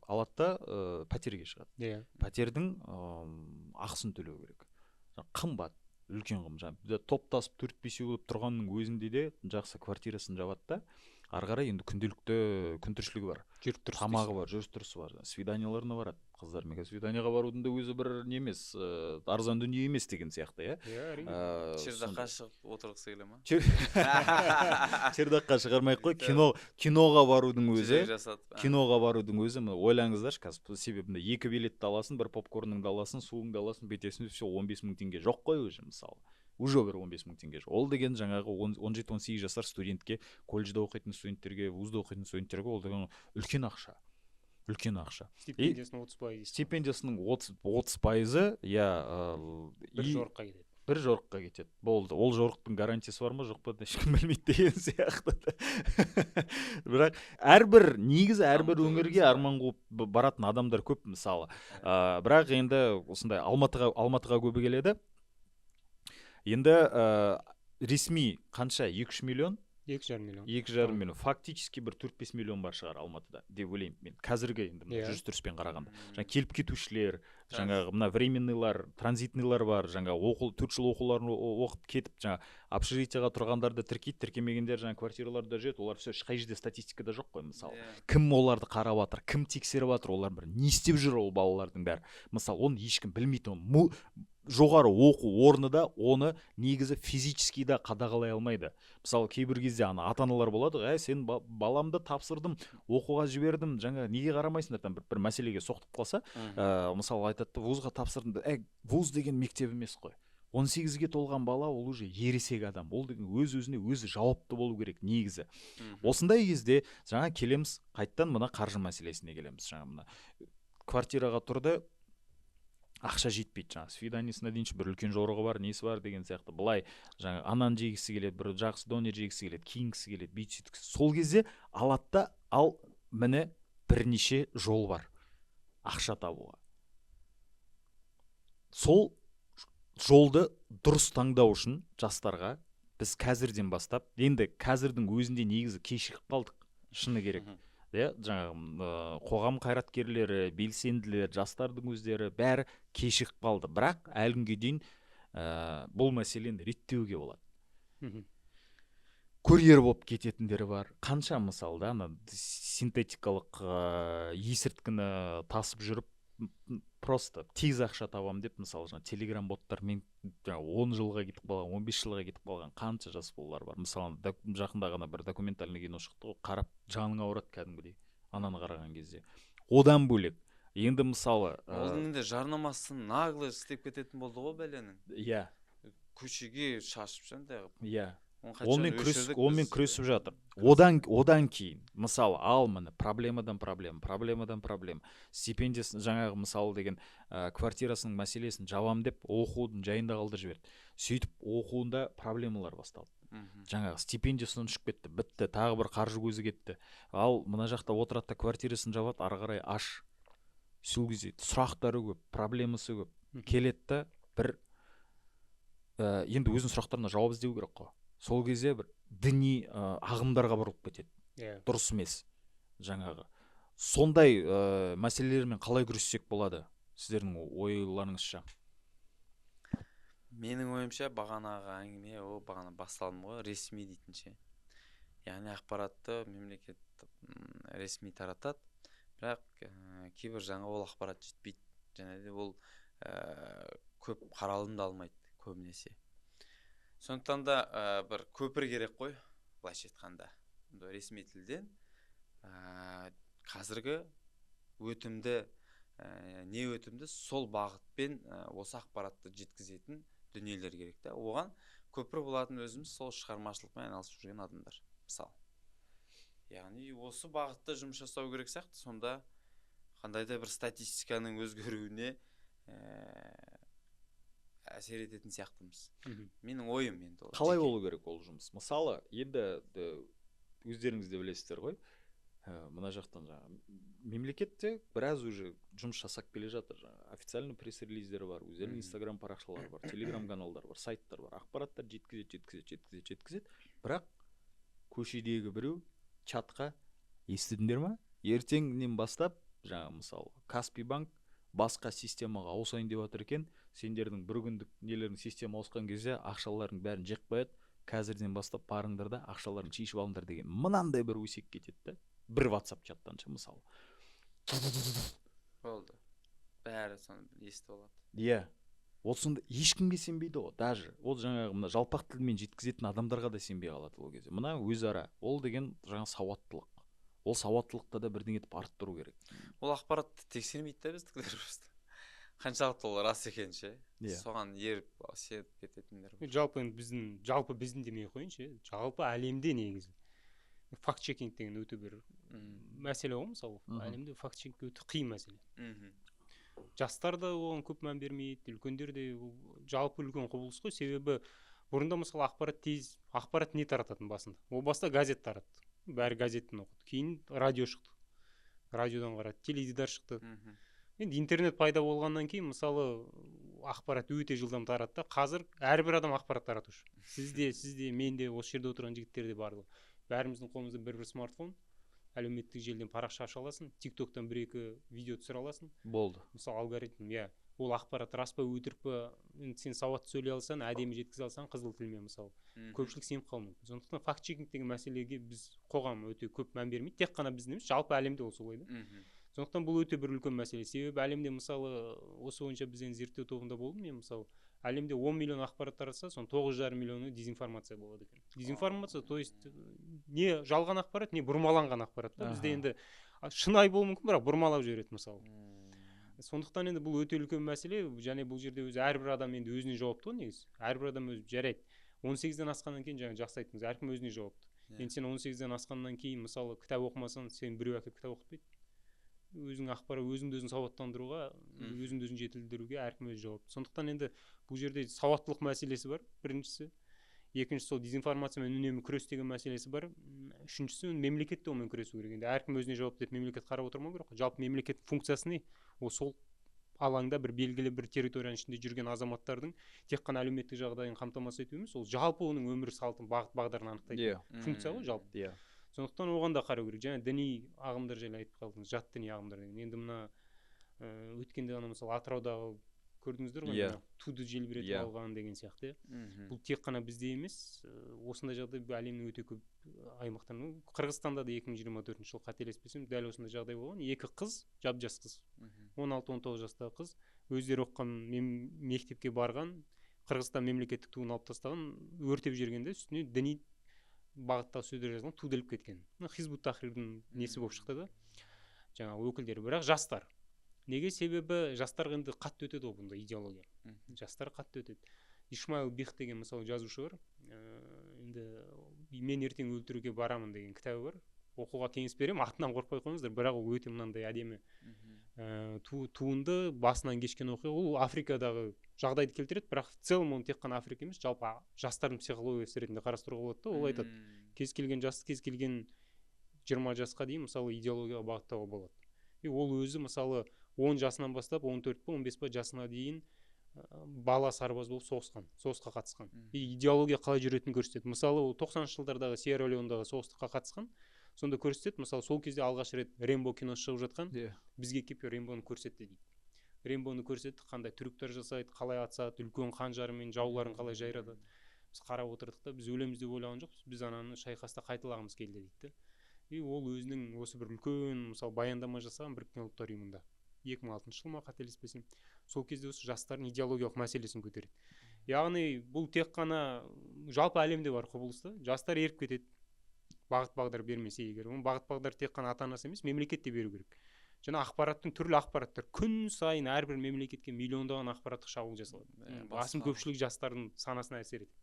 алады да пәтерге шығады. Пәтердің ақысын төлеу керек. Қымбат, үлкен қым, топтасып 4-5 болып тұрғанның өзінде де жақсы квартирасын жабады да. ары қарай енді күнделікті күн тіршілігі бар, жүріп тұрыс тамағы бар, жүріс тұрысы бар, свиданияларына барады қыздармен. Свиданияға барудың да өзі бір не емес, арзан дүние емес деген сияқты, иә. әрине. Чердаққа шығып отырғысы келе ма? Чердаққа шығармай ақ қой, киноға барудың өзі, Жүрек жасатып, киноға барудың өзі, ойлаңыздаршы қазір, себебі 2 билетті аласың, бір попкорныңды аласың, суыңды аласың, бетесің, все 15 000 теңге жоқ қой уже, мысалы. Уже бір 15 000 теңге жоқ. Ол деген жаңағы 17-18 жасар студентке, колледжда оқитын студенттерге, вузда оқитын студенттерге ол деген үлкен ақша. Үлкен ақша. Стипендиясының 30%. Стипендиясының 30%, иә, Бір жорыққа кетеді. Бір жорыққа кетеді. Болды. Ол жорықтың гарантиясы бар ма, жоқ па, ешкім білмейді деген сияқты. Бірақ негізі әрбір өңірге арман қуып баратын адамдар көп, мысалы. Бірақ енді осындай Алматыға көбі келеді. Енді ресми қанша? 2-3 миллион? 2,5 миллион. 2,5 миллион. Фактически бір 4-5 миллион бар шығар Алматыда, деп ойлаймын мен. Қазіргі енді жүріс тұрыспен қарағанда. Жаңа келіп кетушілер, жаңағы мына временныйлар, транзитныйлар бар, жаңа 4 жыл оқуларын оқып кетіп, жаңа общежитияға тұрғандарды тіркейді, тіркемегендер жаңа квартираларда жүреді, олар все ешқай жерде статистикада жоқ қой, мысалы. Кім оларды қарап жатыр, кім тексеріп жатыр, олар бір не істеп жүр ол балалардың бәрі. Мысалы, оны ешкім білмейді, оны жоғары оқу орны да оны негізі физически да қадағалай алмайды. Мысалы, кейбір кезде ата-аналар болады, сен баламды тапсырдым, оқуға жібердім, жаңа неге қарамайсыңдар, бір мәселеге соқтып қалса, мысалы айтады, вузға тапсырдым, вуз деген мектеп емес қой. 18-ге толған бала ол уже ересек адам. Ол деген өз-өзіне өзі жауапты болу керек негізі. Осындай кезде жаңа келеміз, қайттан мына қаржы мәселесіне келеміз. Жаңа мына квартираға тұрды, ақша жетпейді, жаңа свиданиесіне дейінші бір үлкен жорығы бар, несі бар деген сияқты. Былай жаңа ананы жегісі келеді, бір жақсы донер жегісі келеді, киінгісі келеді, бүйтіп. Сол кезде алады, ал міне бірнеше жол бар ақша табуға. Сол жолды дұрыс таңдау үшін жастарға біз қазірден бастап, енді қазірдің өзінде негізі кешігіп қалдық, шыны керек. Жаңағы қоғам қайраткерлері, белсенділер, жастардың өздері бәрі кешігіп қалды. Бірақ әлі күнге дейін бұл мәселені реттеуге болады. Курьер болып кететіндері бар. Қанша мысалда синтетикалық есірткіні тасып жүріп, просто тез ақша табам деп, мысалы, телеграм боттармен 10 жылға кетіп қалған, 15 жылға кетіп қалған қанша жас балалар бар. Мысалы, жақында ғана бір документальный кино шықты, қарап жаның ауырады кәдімгідей, ананы қараған кезде. Одан бөлек, енді мысалы, ол енді жарнамасын нагло істеп кететін болды ғой бәленің. Иә. Көшеге шашып сондай. Иә. Онымен күресіп жатыр. Одан кейін, мысалы, міне проблемадан проблема. Стипендиясын жаңағы мысалы деген квартирасының мәселесін жабам деп оқудың жайында қалдырып жіберді. Сөйтіп оқуында проблемалар басталды. Жаңағы стипендиясын ұшып кетті, бітті, тағы бір қаржы көзі кетті. Ал мына жақта отырады да квартирасын жабады, ары қарай аш. Сол кезде сұрақтары көп, проблемасы көп. Келеді да бір енді өзінің сұрақтарына жауап іздеу керек қой. Сол кезде бір діни ағымдарға бұрылып кетеді. Дұрыс емес жаңағы. Сондай мәселелермен қалай күрессек болады? Сіздердің ойларыңызша? Менің ойымша бағанағы әңгіме, бағана басталдым ғой, ресми дейтінше. Яғни ақпаратты мемлекет ресми таратады, бірақ кейбір жаңа ол ақпарат жетпейді. Және де ол көп қаралым да алмайды көбінесе. Сондықтан да бір көпір керек қой, былайша айтқанда. Ресми тілден қазіргі не өтімді сол бағытпен осы ақпаратты жеткізетін дүниелер керек та. Оған көпір болатын өзіміз сол шығармашылықпен айналысып жүрген адамдар, мысалы. Яғни осы бағытта жұмыс жасау керек сияқты. Сонда қандай да бір статистиканың өзгеруіне әсер ететін сияқтымыз. Менің ойым енді. Қалай болу керек ол жұмыс? Мысалы, енді өздеріңіз де білесіздер ғой. Мына жақтан мемлекетте біраз уже жұмыс жасап келе жатыр. Официальный пресс-релиздері бар, өздерінің Instagram парақшалары бар, Telegram каналдар бар, сайттар бар. Ақпараттар жеткізеді. Бірақ көшедегі біреу чатқа естідіңдер ма? Ертеңнен бастап, мысалы, Каспий банк басқа системаға ауысайын деп жатыр екен. Сендердің бір күндік нелердің система ауысқан кезде ақшалардың бәрін жеп қояды. қазірден бастап барыңдар да ақшаларын шешіп алыңдар деген мынандай бір өсек кетеді да, бір WhatsApp чаттан мысалы. Болды. Бәрі соны естіп алады. Иә. Ол сонда ешкімге сенбейді ғой, даже. Ол жаңағы мына жалпақ тілмен жеткізетін адамдарға да сенбей қалады ол кезде. Мына өзара. Ол деген жаңа сауаттылық. Ол сауаттылықта да бірдеңе етіп арттыру керек. Ол ақпаратты тексермейді да біздікілер просто. Қаншалықты ол рас екен ше. Соған еріп сеніп кететіндер. Жалпы біздің демей ақ қояйыншы, жалпы әлемде негізі факт чекинг деген өте бір мәселе ғой, мысалы. Әлемде факт чекинг өте қиын мәселе. Жастар да оған көп мән бермейді, үлкендер де жалпы үлкен құбылыс қой, себебі бұрында мысалы ақпарат не тарататын басында? Ол баста газет таратты. Бәрі газеттен оқыды. Кейін радио шықты. Радиодан қарады, теледидар шықты. Енді интернет пайда болғаннан кейін мысалы ақпарат өте жылдам таратты. Қазір әрбір адам ақпарат таратушы. Сізде, менде, осы жерде отырған жігіттерде барлығы. Бәріміздің қолымызда бір смартфон. Әлеуметтік желіден парақша аша аласың, TikTok-тан 1-2 видео түсіре аласың. Болды. Мысалы алгоритм, ол ақпарат рас па, өтірік па, сен сауатты сөйлей алсаң, әдемі жеткізе алсаң, қызыл тілмен мысалы. Көпшілік сеніп қалмайды. Сондықтан факт чекинг деген мәселеге біз қоғам өте көп мән бермейді. Тек қана біздің емес, жалпы әлемде ол солай да. Сондықтан бұл өте бір үлкен мәселе. Себебі әлемде мысалы осы бойынша бізден зерттеу тобында болдым мен, мысалы әлемде 10 миллион ақпарат таратса, соның 9,5 миллионы дезинформация болады екен. Дезинформация, то есть не жалған ақпарат, не бұрмаланған ақпарат. Бізде енді шынайы болуы мүмкін, бірақ бұрмалап жібереді мысалы. Сондықтан енді бұл өте үлкен мәселе, және бұл жерде өзі әрбір адам енді өзіне жауапты ғой негізі. Әрбір адам өзі жарайды. 18-ден асқаннан кейін жаңа жақсы айттыңыз, әркім өзіне жауапты. Енді сен 18-ден асқаннан кейін мысалы кітап оқымасаң, сен біреу әкеліп кітап оқытпайды. Өзің ақпарат, өзіңді өзің сауаттандыруға, өзіңді өзің жетілдіруге әркім өзі жауапты. Сондықтан енді бұл жерде сауаттылық мәселесі бар, біріншісі. Екіншісі сол дезинформациямен үнемі күрес деген мәселесі бар. Үшіншісі мемлекет те онымен күресу керек. Енді әркім өзіне жауапты деп мемлекет қарап отырмау керек. Жалпы мемлекет функциясы не? Ол сол алаңда бір белгілі бір территорияның ішінде жүрген азаматтардың тек қана әлеуметтік жағдайын қамтамасыз ету емес, ол жалпы оның өмір салтын, бағыт бағдарын анықтайтын функция ғой жалпы. Сондықтан оған да қарау керек. Және діни ағымдар жайлы айтып қалдыңыз, жат діни ағымдар деген. Енді мына өткенде ғана мысалы Атыраудағы көрдіңіздер ғой, туды желбіретіп алған деген сияқты. Бұл тек қана бізде емес, осындай жағдай әлемнің өте көп аймақтарында. Қырғызстанда да 2024 жылы қателеспесем, дәл осындай жағдай болған. Екі қыз, жап-жас қыз, 16-19 жастағы қыз, өздері оқыған мектепке барған, Қырғызстан мемлекеттік туын алып тастаған, өртеп жібергенде үстіне діни бағыттағы сөздер жазылған, ту деліп кеткен. Хизбут тахрирдің несі болып шықты да, жаңағы өкілдері, бірақ жастар. Неге? Себебі жастар енді қатты өтеді ғой бұнда идеология. Жастар қатты өтеді. Ишмаил Бих деген мысалы жазушы бар. Енді мен ертең өлтіруге барамын деген кітабы бар. Оқуға кеңес беремін, атынан қорықпай қойыңыздар, бірақ ол өте мынандай әдемі туынды басынан кешкен оқиға. Ол Африкадағы жағдайды келтіреді, бірақ в целом оны тек қана Африка емес, жалпы жастардың психологиясы ретінде қарастыруға болады да. Ол айтады, кез келген жас, кез келген 20 жасқа дейін мысалы идеологияға бағыттауға болады. И ол өзі мысалы 10 жасынан бастап 14-15 жасына дейін бала сарбаз болып соғысқа қатысқан. И идеология қалай жүретінін көрсетеді. Мысалы 90-шы жылдардағы Сьерра-Леондағы соғысқа қатысқан, сонда көрсетеді. Мысалы сол кезде алғаш рет Рембо киносы шығып жатқан, бізге келіп Рембоны көрсетті дейді. Рембоны көрсетті, қандай трюктер жасайды, қалай атысады, үлкен қанжарымен жауларын қалай жайратады. Біз қарап отырдық та, біз өлеміз деп ойлаған жоқпыз, біз ананы шайқаста қайталағымыз келді дейді. И ол өзінің осы бір үлкен мысалы баяндама жасаған Біріккен ұлттар ұйымында 2006 жыл ма қателеспесем, сол кезде осы жастардың идеологиялық мәселесін көтереді. Яғни бұл тек қана жалпы әлемде бар құбылыс та, жастар еріп кетеді. Бағыт-бағдар бермесе егер, оның бағыт-бағдар тек қана ата-анасы емес, мемлекет те беру керек. Және ақпараттың түрлі ақпараттар күн сайын әрбір мемлекетке миллиондаған ақпараттық шабуыл жасалады. Басым көпшілік жастардың санасына әсер етеді.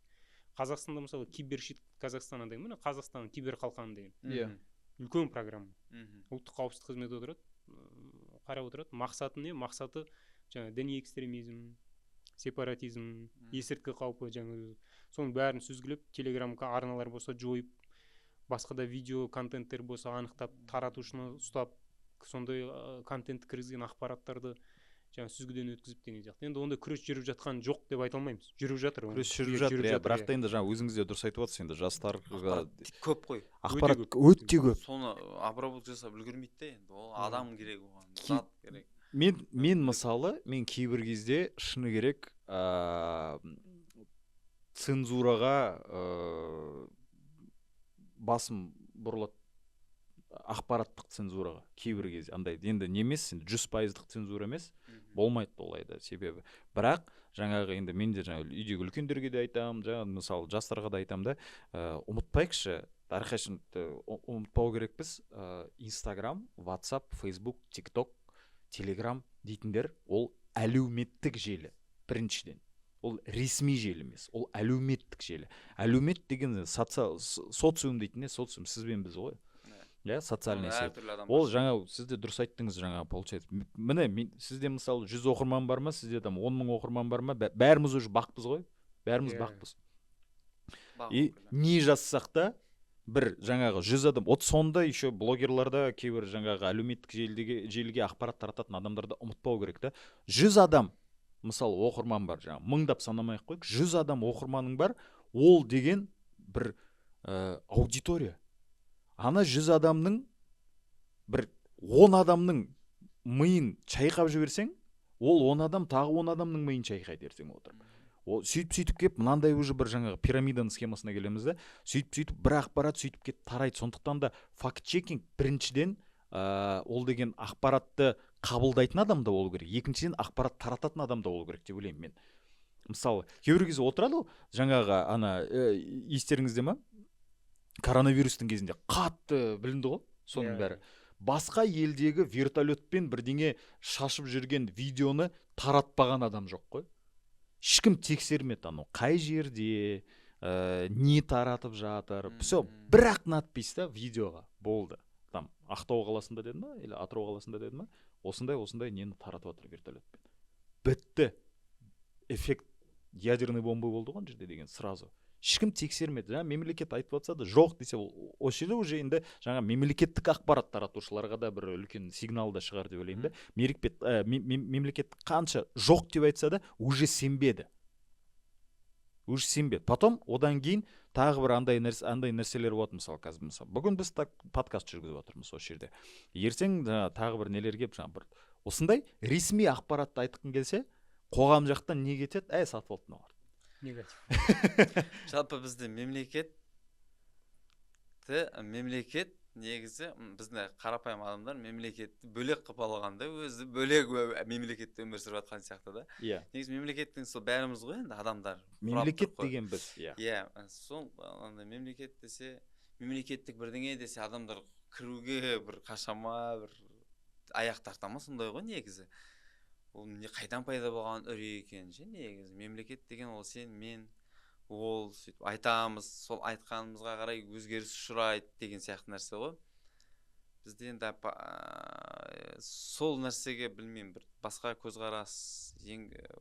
Қазақстанда мысалы кибершит Қазақстан деген, міне Қазақстанның кибер қалқаны деген. Үлкен программа. Ұлттық қауіпсіздік қызметі отырады, қарап отырады. Мақсаты не? Мақсаты жаңа діни экстремизм, сепаратизм, есірткі қаупі, жаңа соның бәрін сүзгілеп, телеграм арналар болса жойып, басқа да видео контенттер болса анықтап, таратушыны ұстап, сондай контент кіргізген ақпараттарды жаңа сүзгіден өткізіп деген сияқты. Енді онда күрес жүріп жатқан жоқ деп айта алмаймыз. Жүріп жатыр. Күрес жүріп жатыр, бірақ та енді жаңа өзіңіз де дұрыс айтып отырсыз, енді жастарға көп қой. Ақпарат өте көп. Соны обработка жасап үлгермейді де, енді ол адам керек оған, зат керек. Мен мысалы, мен кейбір кезде шыны керек цензураға басым бұрылады, ақпараттық цензураға кейбір кезде андай енді не емес, 100% цензура емес, болмайды олай да. Себебі бірақ жаңағы енді мен де жаңағы үйдегі үлкендерге де айтамын, жаңағы мысалы жастарға да айтамын да, ұмытпайықшы, әрқашан ұмытпау керекпіз, Инстаграм, WhatsApp, Facebook, TikTok, Telegram дейтіндер ол әлеуметтік желі біріншіден. Ол ресми желі емес, ол әлеуметтік желі. Әлеумет деген социум дейтін не, социум сізбен біз ғой. Социальный сеть. Ол жаңа сізде дұрыс айттыңыз, жаңа получается. Міне сізде мысалы 100 оқырман бар ма, сізде там 10 000 оқырман бар ма, бәріміз уже бақпыз ғой. Бәріміз бақпыз. И не жазсақ та бір жаңағы 100 адам, сонда еще блогерларда кейбір жаңағы әлеуметтік желіге ақпарат тарататын адамдарды ұмытпау керек та. 100 адам мысалы оқырман бар, жаңа мыңдап санамай ақ қойық, 100 адам оқырманың бар, ол деген бір аудитория. Ана 100 адамның бір 10 адамның миын чайқап жіберсең, ол 10 адам тағы 10 адамның миын чайқайды ертең отырып. Ол сөйтіп кеп, мынандай уже бір жаңағы пирамиданың схемасына келеміз да, сөйтіп бір ақпарат сөйтіп кеп тарайды. Сондықтан да факт-чекинг біріншіден ол деген ақпаратты қабылдайтын адам да болу керек. Екіншіден ақпарат тарататын адам да болу керек деп ойлаймын мен. Мысалы, кейбір кезде отырады ғой, жаңағы ана естеріңізде ма? Коронавирустың кезінде қатты білінді ғой, соның бәрі. Басқа елдегі вертолетпен бірдеңе шашып жүрген видеоны таратпаған адам жоқ қой. Ешкім тексермеді, анау қай жерде не таратып жатыр. Все, бір-ақ надпись та видеоға болды. Там Ақтау қаласында деді ма, или Атырау қаласында деді ма, осындай нені таратып жатыр вертолетпен. Бітті. Эффект ядерный бомба болды ғой жерде деген сразу. Ешкім тексермеді. Жаңа мемлекет айтып жатса да жоқ десе, осы жерде уже енді жаңа мемлекеттік ақпарат таратушыларға да бір үлкен сигнал да шығар деп ойлаймын да. Мемлекет қанша жоқ деп айтса да уже сенбеді. Уже сенбеді. Потом одан кейін тағы бір андай нәрселер болады, мысалы қазір мысалы. Бүгін біз подкаст жүргізіп отырмыз осы жерде. Ертең тағы бір нелер келіп, жаңа бір осындай ресми ақпаратты айтқың келсе, қоғам жақтан не кетеді? Сатып алып мыналар. Жалпы бізде мемлекет негізі бізде қарапайым адамдар мемлекетті бөлек қылып алғанда өзі бөлек мемлекетте өмір сүріп жатқан сияқты да. Негізі мемлекеттің сол бәріміз ғой енді адамдар. Мемлекет деген біз. Сол мемлекет десе, мемлекеттік бірдеңе десе адамдар кіруге бір қашама, бір аяқ тартама сондай ғой негізі. Ол не қайдан пайда болған үрей екен ше негізі. Мемлекет деген ол сен, мен, ол сөйтіп айтамыз, сол айтқанымызға қарай өзгеріс ұшырайды деген сияқты нәрсе ғой. Бізде енді сол нәрсеге білмеймін, бір басқа көзқарас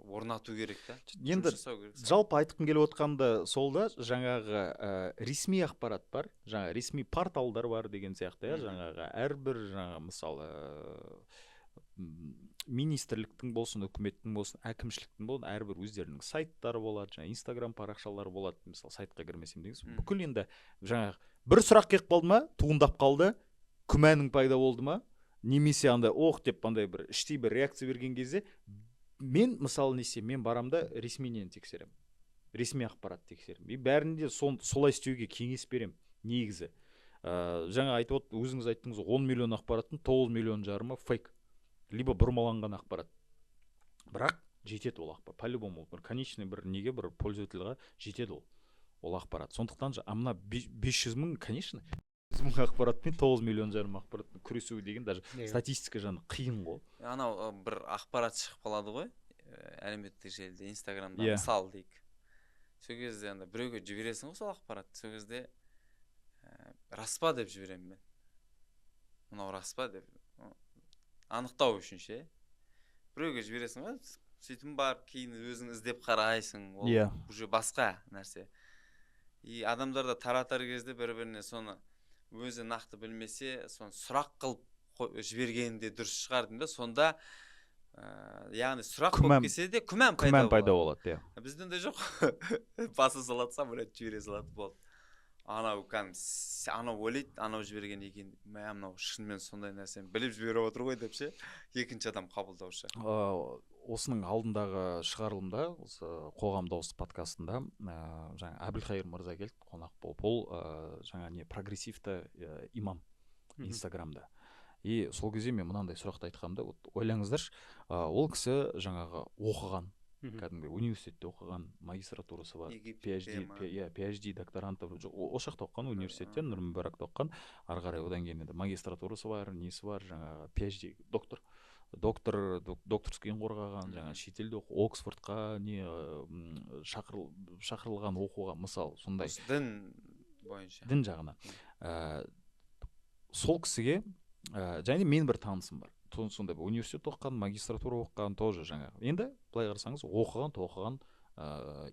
орнату керек та. Енді жалпы айтқым келіп отқанда сол да, жаңағы ресми ақпарат бар, жаңағы ресми порталдар бар деген сияқты, жаңағы әрбір жаңағы мысалы министрліктің болсын, үкіметтің болсын, әкімшіліктің болсын, әрбір өздерінің сайттары болады, жаңа Инстаграм парақшалары болады, мысалы сайтқа кірмесем дегенсіз. Бүкіл енді жаңағы бір сұрақ келіп қалды ма, туындап қалды, күмәнің пайда болды ма, немесе андай деп андай бір іштей бір реакция берген кезде, мен мысалы мен барамда ресми нені тексерем, ресми ақпарат тексерем. И бәрінде солай істеуге кеңес берем, негізі. Жаңа айтып өзіңіз айттыңыз, 10 миллион ақпараттың 9 миллион жарымы фейк. Либо бұрмаланған ақпарат. Бірақ жетеді ол ақпарат. По-любому бір конечный бір неге бір пользовательға жетеді ол ақпарат. Сондықтан мына 500 мың, конечно, 500 мың ақпаратпен 9 миллион жарым ақпараттың күресу деген даже статистика жаны қиын ғой. Анау бір ақпарат шығып қалады ғой, әлеуметтік желіде, Инстаграмда мысал дейік. Сол кезде біреуге жібересің ғой сол ақпарат. Сол кезде распа деп жіберемін мен. Мынау распа деп. Анықтау үшін ше. Біреуге жібересің ғой, сөйтім бар, кейін өзің іздеп қарайсың, ол уже басқа нәрсе. И адамдарда таратар кезде бір-біріне соны өзі нақты білмесе, соны сұрақ қылып жібергенде дұрыс шығардым да, сонда яғни сұрақ болып келсе де күмән пайда болады. Бізден де жоқ. Басы салатса, бір жібере салады болды. анау анау ойлайды анау жіберген екен, мә мынау шынымен сондай нәрсені біліп жіберіп отыр ғой деп ше, екінші адам қабылдаушы. Осының алдындағы шығарылымда, осы қоғам дауысы подкастында жаңа Әбілқайыр мырза келді қонақ болып. Ол жаңа не прогрессивті имам Инстаграмда. И сол кезде мен мынандай сұрақты айтқанымда, вот ойлаңыздаршы, ол кісі жаңағы оқыған, кәдімгі университетте оқыған, магистратурасы бар, PhD докторанты, осы жақта оқыған, университетте Нұр-Мүбаракта оқыған, ары қарай одан кейін енді магистратурасы бар, несі бар, жаңағы PhD докторскийін қорғаған, жаңа шетелде Оксфордқа не шақырылған оқуға, мысалы сондай дін бойынша, дін жағынан. Сол кісіге және мен бір танысым бар, сондай университет оқыған, магистратура оқыған, тоже жаңағы. Енді былай қарасаңыз, оқыған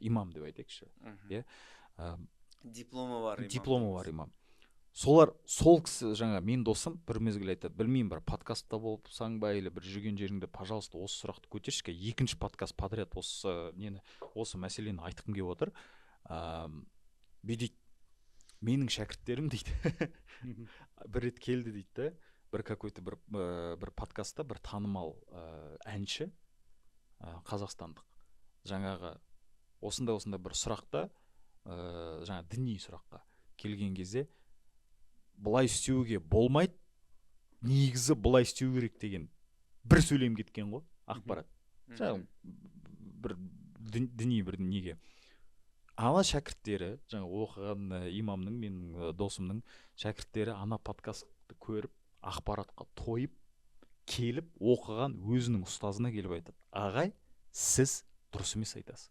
имам деп айтайықшы. Дипломы бар имам. Сол кісі жаңа мен досым бір мезгіл айтады, білмеймін, бір подкастта болсаң ба, или бір жүрген жеріңде, пожалуйста, осы сұрақты көтерші, екінші подкаст подряд осы мәселені айтқым келіп отыр. Бүйдейді, менің шәкірттерім дейді, бір рет келді дейді, бір какой-то бір подкастта бір танымал әнші қазақстандық жаңағы осындай бір сұрақта, жаңа діни сұраққа келген кезде былай істеуге болмайды, негізі былай істеу керек деген бір сөйлем кеткен ғой, ақпарат. Жаңа бір діни бір неге. Ана шәкірттері, жаңа оқыған имамның, менің досымның шәкірттері ана подкастты көріп, ақпаратқа тойып, келіп, оқыған өзінің ұстазына келіп айтады: ағай, сіз дұрыс емес айтасыз.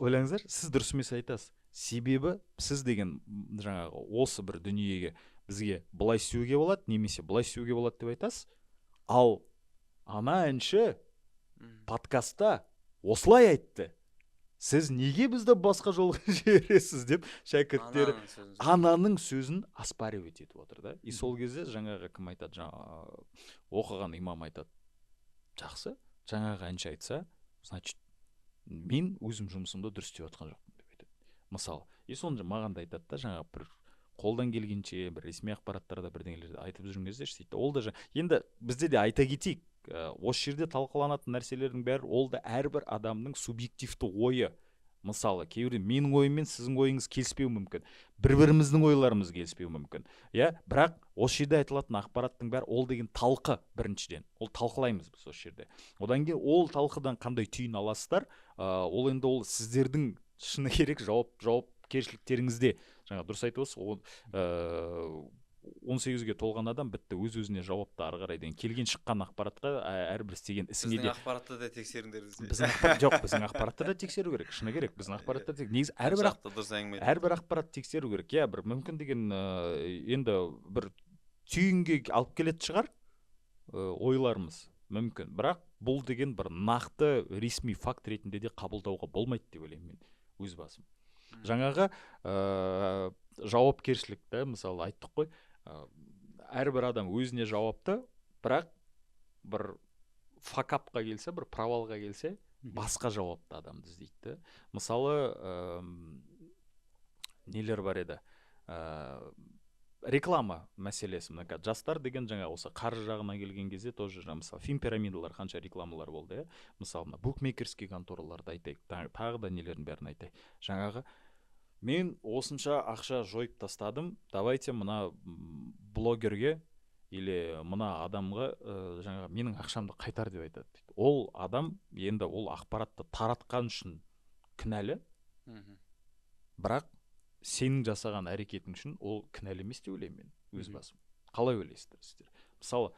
Ойлаңыздар, сіз дұрыс емес айтасыз. Себебі сіз деген жаңағы осы бір дүниеге бізге былай істеуге болады, немесе былай істеуге болады деп айтасыз. Ал ана әнші подкастта осылай айтты. Сіз неге бізді басқа жолға жібересіз деп шәкірттері ананың сөзін оспаривать етіп отыр да. И сол кезде жаңағы кім айтады, жаңағы оқыған имам айтады: жақсы, жаңағы әнші айтса, значит, мен өзім жұмысымды дұрыс істеп жатқан жоқпын деп айтады. Мысалы, и соны маған да айтады да, жаңағы бір қолдан келгенше бір ресми ақпараттарда бірдеңелерді айтып жүрген кезде сөйтті. Ол да енді бізде де айта кетейік, осы жерде талқыланатын нәрселердің бәрі ол да әрбір адамның субъективті ойы. Мысалы, кейбір менің ойыммен сіздің ойыңыз келіспеуі мүмкін, бір-біріміздің ойларымыз келіспеуі мүмкін. Бірақ осы жерде айтылатын ақпараттың бәрі ол деген талқы, біріншіден. Ол талқылаймыз біз осы жерде. Одан кейін ол талқыдан қандай түйін аласыздар, ол енді ол сіздердің шыны керек жауапкершіліктеріңізде. Жаңа дұрыс айтып отырсыз, 18-ге толған адам бітті, өз-өзіне жауапты, ары қарай деген келген шыққан ақпаратқа әрбір істеген ісіне де. Біздің ақпаратты да тексеріңдер бізде. Біздің ақпаратты да тексеру керек, шыны керек. Біздің ақпаратты негізі әрбір ақпарат тексеру керек. Бір мүмкін деген енді бір түйінге алып келетін шығар ойларымыз, мүмкін. Бірақ бұл деген бір нақты ресми факт ретінде де қабылдауға болмайды деп ойлаймын мен өз басым. Жаңағы жауапкершілікті мысалы айттық қой, әрбір адам өзіне жауапты, бірақ бір факапқа келсе, бір провалға келсе, басқа жауапты адамды іздейді. Мысалы, нелер бар еді, реклама мәселесі. Жастар деген жаңа осы қаржы жағына келген кезде тоже, мысалы, финпирамидалар қанша рекламалар болды. Мысалы, букмекерский контораларды айтайық, тағы да нелердің бәрін айтайық. Жаңағы мен осынша ақша жойып тастадым, давайте мына блогерге или мына адамға жаңағы менің ақшамды қайтар деп айтады. Ол адам енді ол ақпаратты таратқан үшін кінәлі, бірақ сенің жасаған әрекетің үшін ол кінәлі емес деп ойлаймын мен өз басым. Қалай ойлайсыздар сіздер? Мысалы,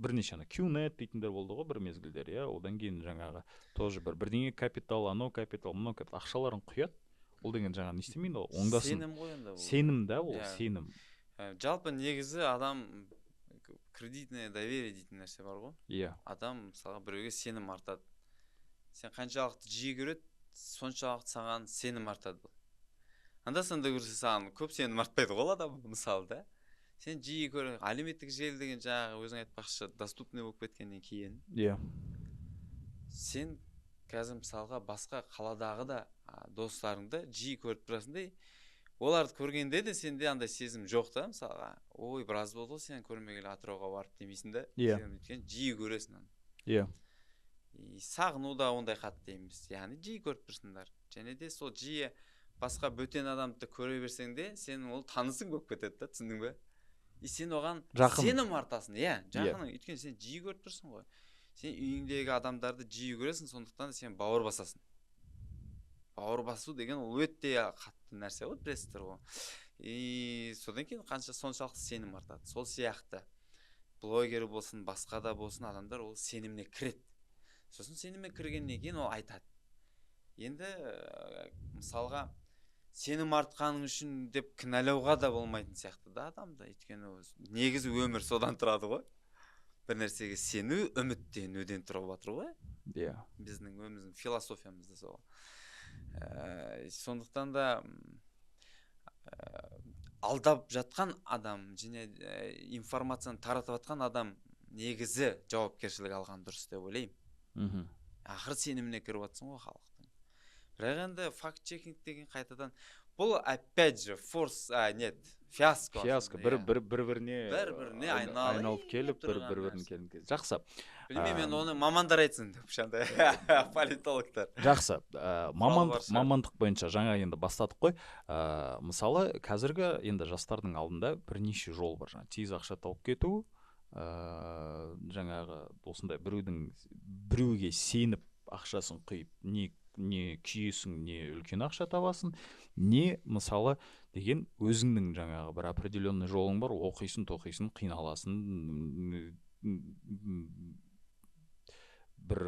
бірнеше Q-net дейтіндер болды ғой бір мезгілдер, одан кейін жаңағы тоже бірдеңе капитал, анау капитал, мынау капитал, ақшаларын құяды. Ол деген жаңа не істемейді ғой, оңдасын. Сенім ғой енді. Сенім да, ол сенім. Жалпы негізі адам кредитное доверие дейтін нәрсе бар ғой. Адам мысалға біреуге сенім артады. Сен қаншалықты жиі көреді, соншалықты саған сенім артады. Анда-санда көрсе саған көп сенім артпайды ғой адам, мысалы да. Сен жиі көреді, әлеуметтік желі деген жаңағы өзің айтпақшы доступный болып кеткеннен кейін. Сен қазір мысалға басқа қаладағы да достарыңды жиі көріп тұрасың да, оларды көргенде де сенде андай сезім жоқ та, мысалға ой біраз болды ғой сен көрмегелі Атырауға барып демейсің да. Сен өйткені жиі көресің оны. Иә. Сағыну да ондай қатты емес, яғни жиі көріп тұрсыңдар. Және де сол жиі басқа бөтен адамды көре берсең де сенің ол танысың болып кетеді да, түсіндің бе? Сен оған сенім артасың, иә, жақының, өйткені сен жиі көріп тұрсың ғой. Сен үйіңдегі адамдарды жиі көресің, сондықтан да сен бауыр басасың. Бауыр басу деген ол өте қатты нәрсе ғой, білесіздер ғой. Содан кейін қанша соншалықты сенім артады. Сол сияқты блогер болсын, басқа да болсын, адамдар ол сеніміне кіреді. Сосын сеніміне кіргеннен кейін ол айтады. Енді мысалға сенім артқаның үшін деп кінәлауға да болмайтын сияқты да адамды, өйткені негізі өмір содан тұрады ғой. Бір нәрсеге сену, үміттенуден тұрып жатыр ғой. Иә. Біздің өміздің философиямызда сол. Сондықтан да алдап жатқан адам, және информацияны таратып жатқан адам негізі жауапкершілік алған дұрыс деп ойлаймын. Ақыр сеніміне кіріп жатсың ғой халықтың. Бірақ енді факт-чекинг деген қайтадан бұл опять же фиаско. Фиаско, бір-біріне айналып келіп, бір-бірін келіп. Жақсы. Білмеймін, мен оны мамандар айтсын деп шандай, политологтар. Жақсы. Мамандық бойынша жаңа енді бастадық қой. Мысалы, қазіргі енді жастардың алдында бірнеше жол бар. Тез ақша тауып кету, жаңағы осындай біреуге сеніп ақшасын құйып, не күйесің, не үлкен ақша табасың, не мысалы деген өзіңнің жаңағы бір определенный жолың бар, оқисың, тоқисың, қиналасың, бір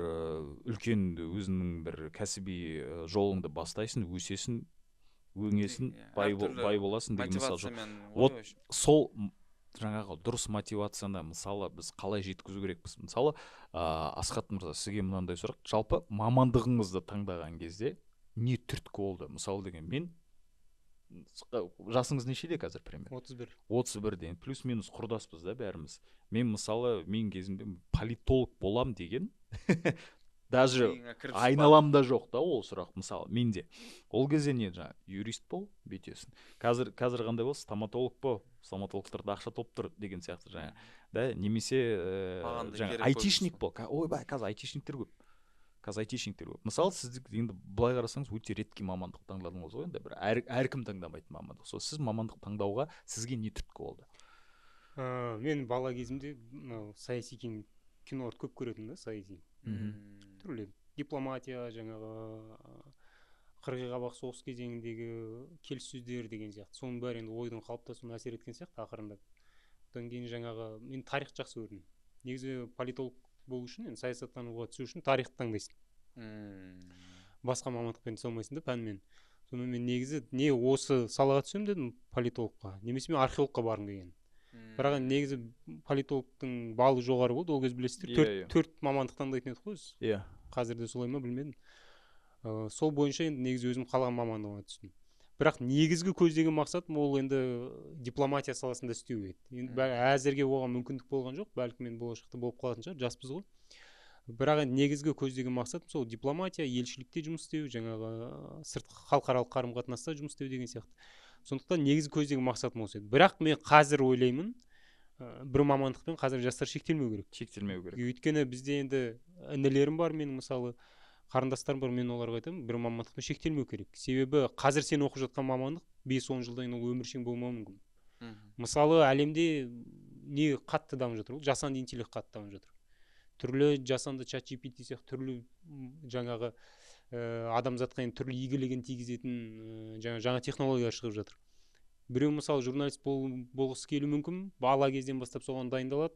үлкен өзіңнің бір кәсіби жолыңды бастайсың, өсесің, өңесің, бай боласың деген мысалы. Сол жаңағы дұрыс мотивацияны мысалы біз қалай жеткізу керекпіз? Мысалы, Асхат мырза, сізге мынандай сұрақ. Жалпы мамандығыңызды таңдаған кезде не түрткі болды? Мысалы деген мен, жасыңыз нешеде қазір примерно? 31 деген, плюс-минус құрдаспыз да бәріміз. Мен мысалы, мен кезімде политолог болам деген даже айналамда жоқ та ол сұрақ. Мысалы, менде ол кезде не жаңа юрист бол, бүйтесің. Қазір қандай бол, стоматолог бол, стоматологтарда ақша топ тұр деген сияқты жаңа. Да, немесе жаңа айтишник бол. Ойбай, қазір айтишниктер көп. Мысалы, сіз енді былай қарасаңыз өте реткі мамандық таңдадыңыз ғой, енді бір әркім таңдамайтын мамандық. Сол сіз мамандық таңдауға сізге не түрткі болды? Мен бала кезімде саяси киноларды көп көретінмін да, саяси. Түрлі дипломатия, жаңағы қырғиқабақ соғыс кезеңіндегі келіссөздер деген сияқты. Соның бәрі енді ойдың қалыптасуына әсер еткен сияқты ақырындап. Одан кейін жаңағы мен тарих жақсы көрдім. Негізі политолог болу үшін, енді саясаттануға түсу үшін тарихты таңдайсың. Басқа мамандықпен түсе алмайсың да, пәнмен. Сонымен мен негізі не осы салаға түсем дедім политологқа, немесе мен археологқа барғым келген. Бірақ негізі политологтың балы жоғары болды, ол кез білесіздер, төрт мамандық таңдайтын едік қой. Иә. Қазір де солай ма білмедім. Сол бойынша енді негізі өзім қалаған мамандығыма түстім. Бірақ негізгі көздеген мақсатым ол енді дипломатия саласында істеу еді. Енді әзірге оған мүмкіндік болған жоқ, бәлкім мен болашақта болып қалатын шығар, жаспыз ғой. Бірақ енді негізгі көздеген мақсатым сол дипломатия, елшілікте жұмыс істеу, жаңағы сыртқы халықаралық қарым-қатынаста жұмыс істеу деген сияқты. Сондықтан негізгі көздеген мақсатым осы еді. Бірақ мен қазір ойлаймын, бір мамандықпен қазір жастар шектелмеу керек. Өйткені бізде енді інілерім бар, менің мысалы қарындастарым бар, мен оларға айтамын, бір мамандықпен шектелмеу керек. Себебі қазір сен оқып жатқан мамандық 5-10 жылдан кейін ол өміршең болмауы мүмкін. Мысалы әлемде не қатты дамып жатыр? Ол жасанды интеллект қатты дамып жатыр. Түрлі жасанды чат GPT сияқты түрлі жаңағы адамзатқа түрлі игілігін тигізетін жаңа технологиялар шығып жатыр. Біреу мысалы журналист болғысы келуі мүмкін, бала кезден бастап соған дайындалады,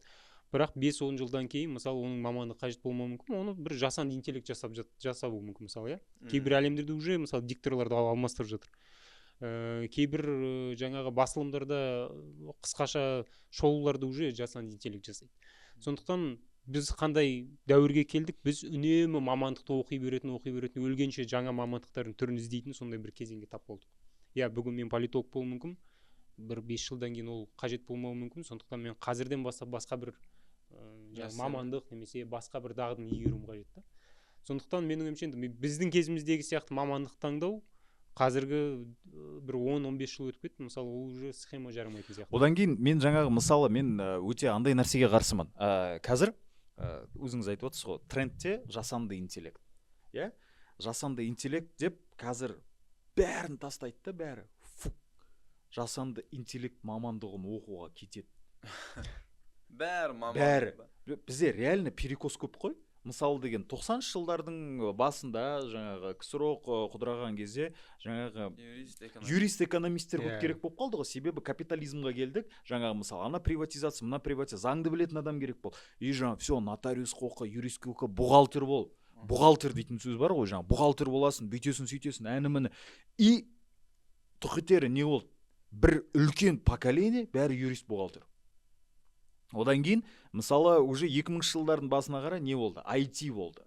бірақ 5-10 жылдан кейін мысалы оның мамандығы қажет болмауы мүмкін, оны бір жасанды интеллект жасауы мүмкін мысалы, иә. Кейбір әлемдерде уже мысалы дикторларды алмастырып жатыр. Кейбір жаңағы басылымдарда қысқаша шоуларды уже жасанды интеллект жасайды. Сондықтан біз қандай дәуірге келдік, біз үнемі мамандықты оқи беретін, өлгенше жаңа мамандықтардың түрін іздейтін сондай бір кезеңге тап болдық. Иә, бүгін мен политолог болуым мүмкін, бір 5 жылдан кейін ол қажет болмауы мүмкін, сондықтан мен қазірден бастап басқа бір мамандық немесе басқа бір дағдыны игеруім қажет та. Сондықтан менің ойымша енді біздің кезіміздегі сияқты мамандық таңдау қазіргі бір 10-15 жыл өтіп кетті, мысалы ол уже схема жарамайтын сияқты. Одан кейін мен жаңағы мысалы мен өте андай нәрсеге қарсымын. Қазір өзіңіз айтып отырсыз ғой, трендте жасанды интеллект. Иә? Жасанды интеллект деп қазір бәрін тастайды да бәрі. Жасанды интеллект мамандығын оқуға кетеді. Бәрі мамандық. Бәрі. Бізде реально перекос көп қой. Мысалы деген 90-шы жылдардың басында жаңағы КСРО құдыраған кезде жаңағы юрист экономисттер көп керек болып қалды ғой. Себебі капитализмға келдік. Жаңағы мысалы ана приватизация, мына приватизация, заңды білетін адам керек болды. И жаңағы все, нотариус оқы, юрист оқы, бухгалтер бол. Бухгалтер дейтін сөз бар ғой, жаңағы бухгалтер боласың, бүйтесің, сөйтесің, әні-міне. И тұқытері не болды? Бір үлкен поколение бәрі юрист, бухгалтер. Одан кейін, мысалы, уже 2000-шы жылдардың басына қарай не болды? IT болды.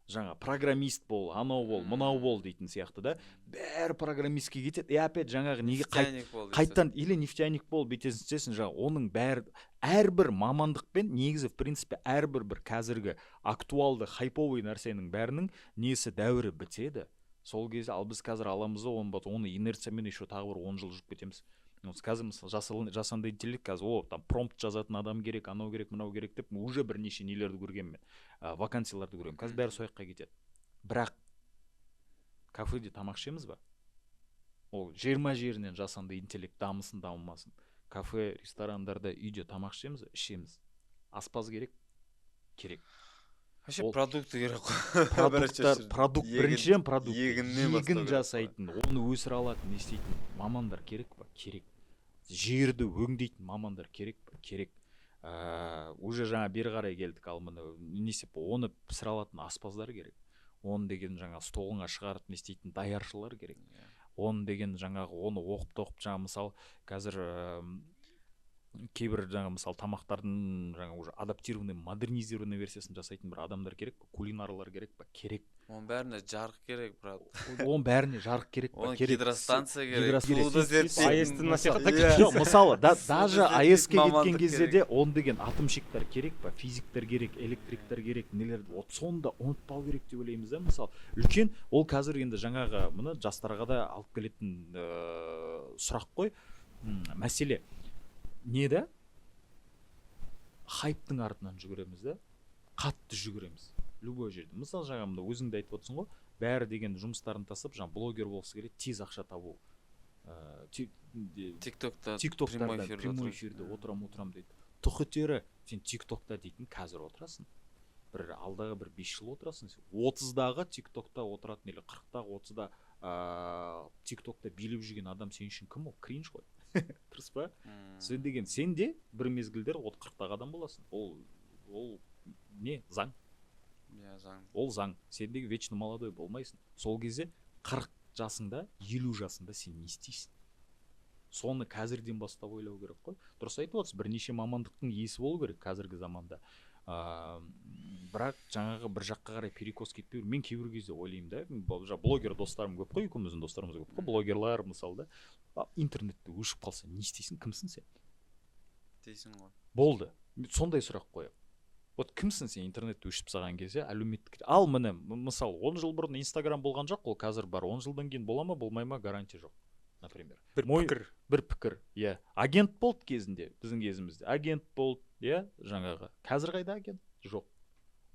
Жаңа программист бол, анау бол, мынау бол дейтін сияқты да. Бәрі программистке кетеді. И опять жаңағы неге қайттан или нефтяник бол, бетесін сесін, жаңа оның бәрі әрбір мамандықпен негізі в принципе әрбір бір қазіргі актуалды хайповый нәрсенің бәрінің несі дәуірі бітеді. Сол кезде ал біз қазір аламыз оны инерциямен еще тағы бір 10 жыл жүріп кетеміз. Қазір мысалы жасанды интеллект қазір там промпт жазатын адам керек, анау керек, мынау керек деп уже бірнеше нелерді көргенмін мен. Вакансияларды көремін. Қазір бәрі сояққа кетеді. Бірақ кафеде тамақ ішеміз ба? Ол 20 жерінен жасанды интеллект дамысын, дамымасын. Кафе, ресторандарда, үйде тамақ ішеміз, ішеміз. Аспаз керек? Керек. Вообще продукты керек. Продукт біріншіден продукт. Егін жасайтын, оны өсіре алатын, не істейтін мамандар керек па? Керек. Жерді өңдейтін мамандар керек па? Керек. Уже жаңа бері қарай келдік, ал оны пісіре алатын аспаздар керек. Оны деген жаңа столыңа шығарып не істейтін даяршылар керек. Оны деген жаңағы оны оқып жаңа мысалы қазір кейбір жаңа мысалы тамақтардың жаңа уже адаптированный, модернизированный версиясын жасайтын бір адамдар керек па? Кулинарлар керек па? Керек. Оның бәріне жарық керек, брат. Оның бәріне жарық керек па? Керек. Гидростанция керек. Суды зерттейтін. АЭС-ті насихаттап Жоқ, мысалы, даже АЭС-ке кеткен кезде де оны деген атомщиктер керек па? Физиктер керек, электриктер керек, нелер. Сонда ұмытпау керек деп ойлаймыз да, мысалы. Үлкен, ол қазір енді жаңағы мұны жастарға да алып келетін сұрақ қой. Мәселе не да? Хайптың артынан жүгіреміз да? Қатты жүгіреміз. Любой жерде. Мысалы жаңағымда өзіңді айтып отырсың ғой, бәрі деген жұмыстарын тастап, жаңа блогер болсы керек, тез ақша табу. TikTok'та прямой эфирде отырам дейді. Тұқытері, сен TikTok'та дейтін қазір отырасың. Бір алдағы бір 5 жыл отырасың. 30-дағы TikTok'та отыратын, или 40-дағы 30-да TikTok'та билеп жүрген адам сен үшін кім ол? Кринж ғой. Дұрыс па? Сен деген сен де бір мезгілдер 40-дағы адам боласың. Ол не? Заң. Ол заң. Сен де вечно молодой болмайсың. Сол кезде 40 жасыңда, 50 жасыңда сен не істейсің? Соны қазірден бастап ойлау керек қой. Дұрыс айтып отырсыз, бірнеше мамандықтың иесі болу керек қазіргі заманда. Бірақ жаңағы бір жаққа қарай перекос кетпеу. Мен кейбір кезде ойлаймын да, блогер достарым көп қой, екеуміздің достарымыз көп қой, блогерлар мысалы да. Интернетте өшіп қалса не істейсің? Кімсің сен? Дейсің ғой. Болды. Сондай сұрақ қоямын. Вот кімсің сен интернетте өшіп салған кезде, әлеуметтік. Ал міне, мысалы, 10 жыл бұрын Instagram болған жоқ, ол қазір бар. 10 жылдан кейін бола ма, болмай ма, гарантия жоқ. Например. Бір пікір. Иә. Агент болды кезінде, біздің кезімізде. Агент болды, иә, жаңағы. Қазір қайда агент? Жоқ.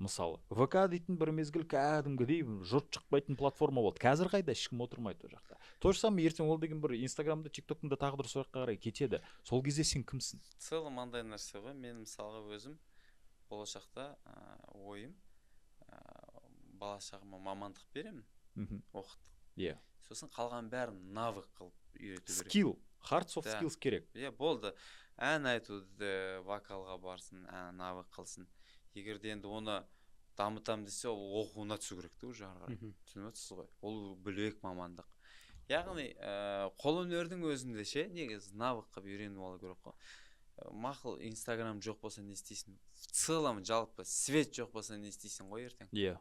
Мысалы, ВК дейтін бір мезгіл кәдімгідей жұрт шықпайтын платформа болды. Қазір қайда? Ешкім отырмайды ол жақта. То же самое ертең ол деген бір Инстаграмда, ТикТоктың да тағдыр сояққа қарай кетеді. Сол кезде сен кімсің? Целым андай нәрсе ғой. Мен мысалға өзім болашақта ойым бала шағыма мамандық беремін, оқыттық. Иә. Сосын қалған бәрін навык қылып үйрету керек. Skill, hard soft skills керек. Иә, болды. Ән айтуды, вокалға барсын, навык қылсын. Егер де енді оны дамытам десе, ол оқуына түсу керек те уже ары қарай. Түсініп отырсыз ғой. Ол бөлек мамандық. Яғни қолөнердің өзінде ше, негізі навык қылып үйреніп алу керек қой. Мақұл, Instagram жоқ болса не істейсің? В целом жалпы свет жоқ болса не істейсің ғой ертең? Иә.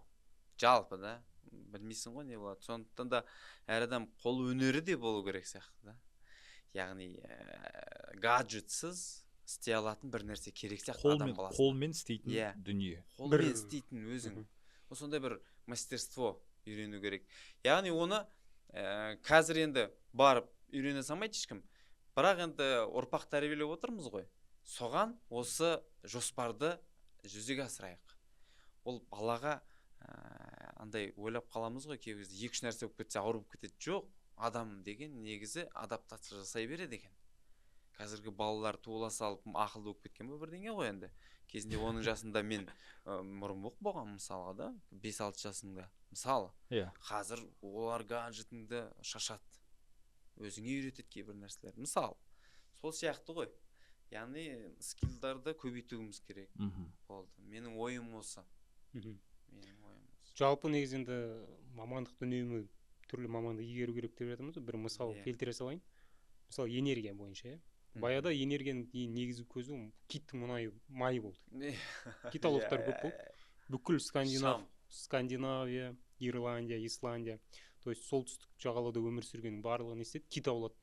Жалпы да, білмейсің ғой не болады. Сондықтан да әр адам қол өнері де болу керек сияқты да. Яғни гаджетсіз істей алатын бір нәрсе керек сияқты адам баласына. Қолмен істейтін дүние. Қолмен істейтін өзің. Сондай бір мастерство үйрену керек. Яғни оны қазір енді барып үйрене салмайды ешкім. Бірақ енді ұрпақ тәрбиелеп отырмыз ғой. Соған осы жоспарды жүзеге асырайық. Ол балаға андай ойлап қаламыз ғой, кейбір кезде 2-3 нәрсе болып кетсе ауырып кетеді. Жоқ, адам деген негізі адаптация жасай береді екен. Қазіргі балалар туыла салып ақылды болып кеткен бе бірдеңе ғой енді. Кезінде оның жасында мен мұрынбоқ болған мысалға да, 5-6 жасында. Мысалы, қазір олар гаджетіңді шашады. Өзіңе үйретеді кейбір нәрселер. Мысалы, сол сияқты ғой. Яғни скиллдарды көбейтуіміз керек. Болды. Менің ойым осы. Жалпы негізінде мамандықты үнемі түрлі мамандық игеру керек деп жатырмыз. Бір мысал келтіре салайын. Мысалы, энергия бойынша. Баяда энергияның негізгі көзі киттің майы болды. Киталықтар көп болды. Бүкіл Скандинавия, Ирландия, Исландия, то есть солтүстік жағалауда өмір сүрген барлығы не істеді? Кит аулады.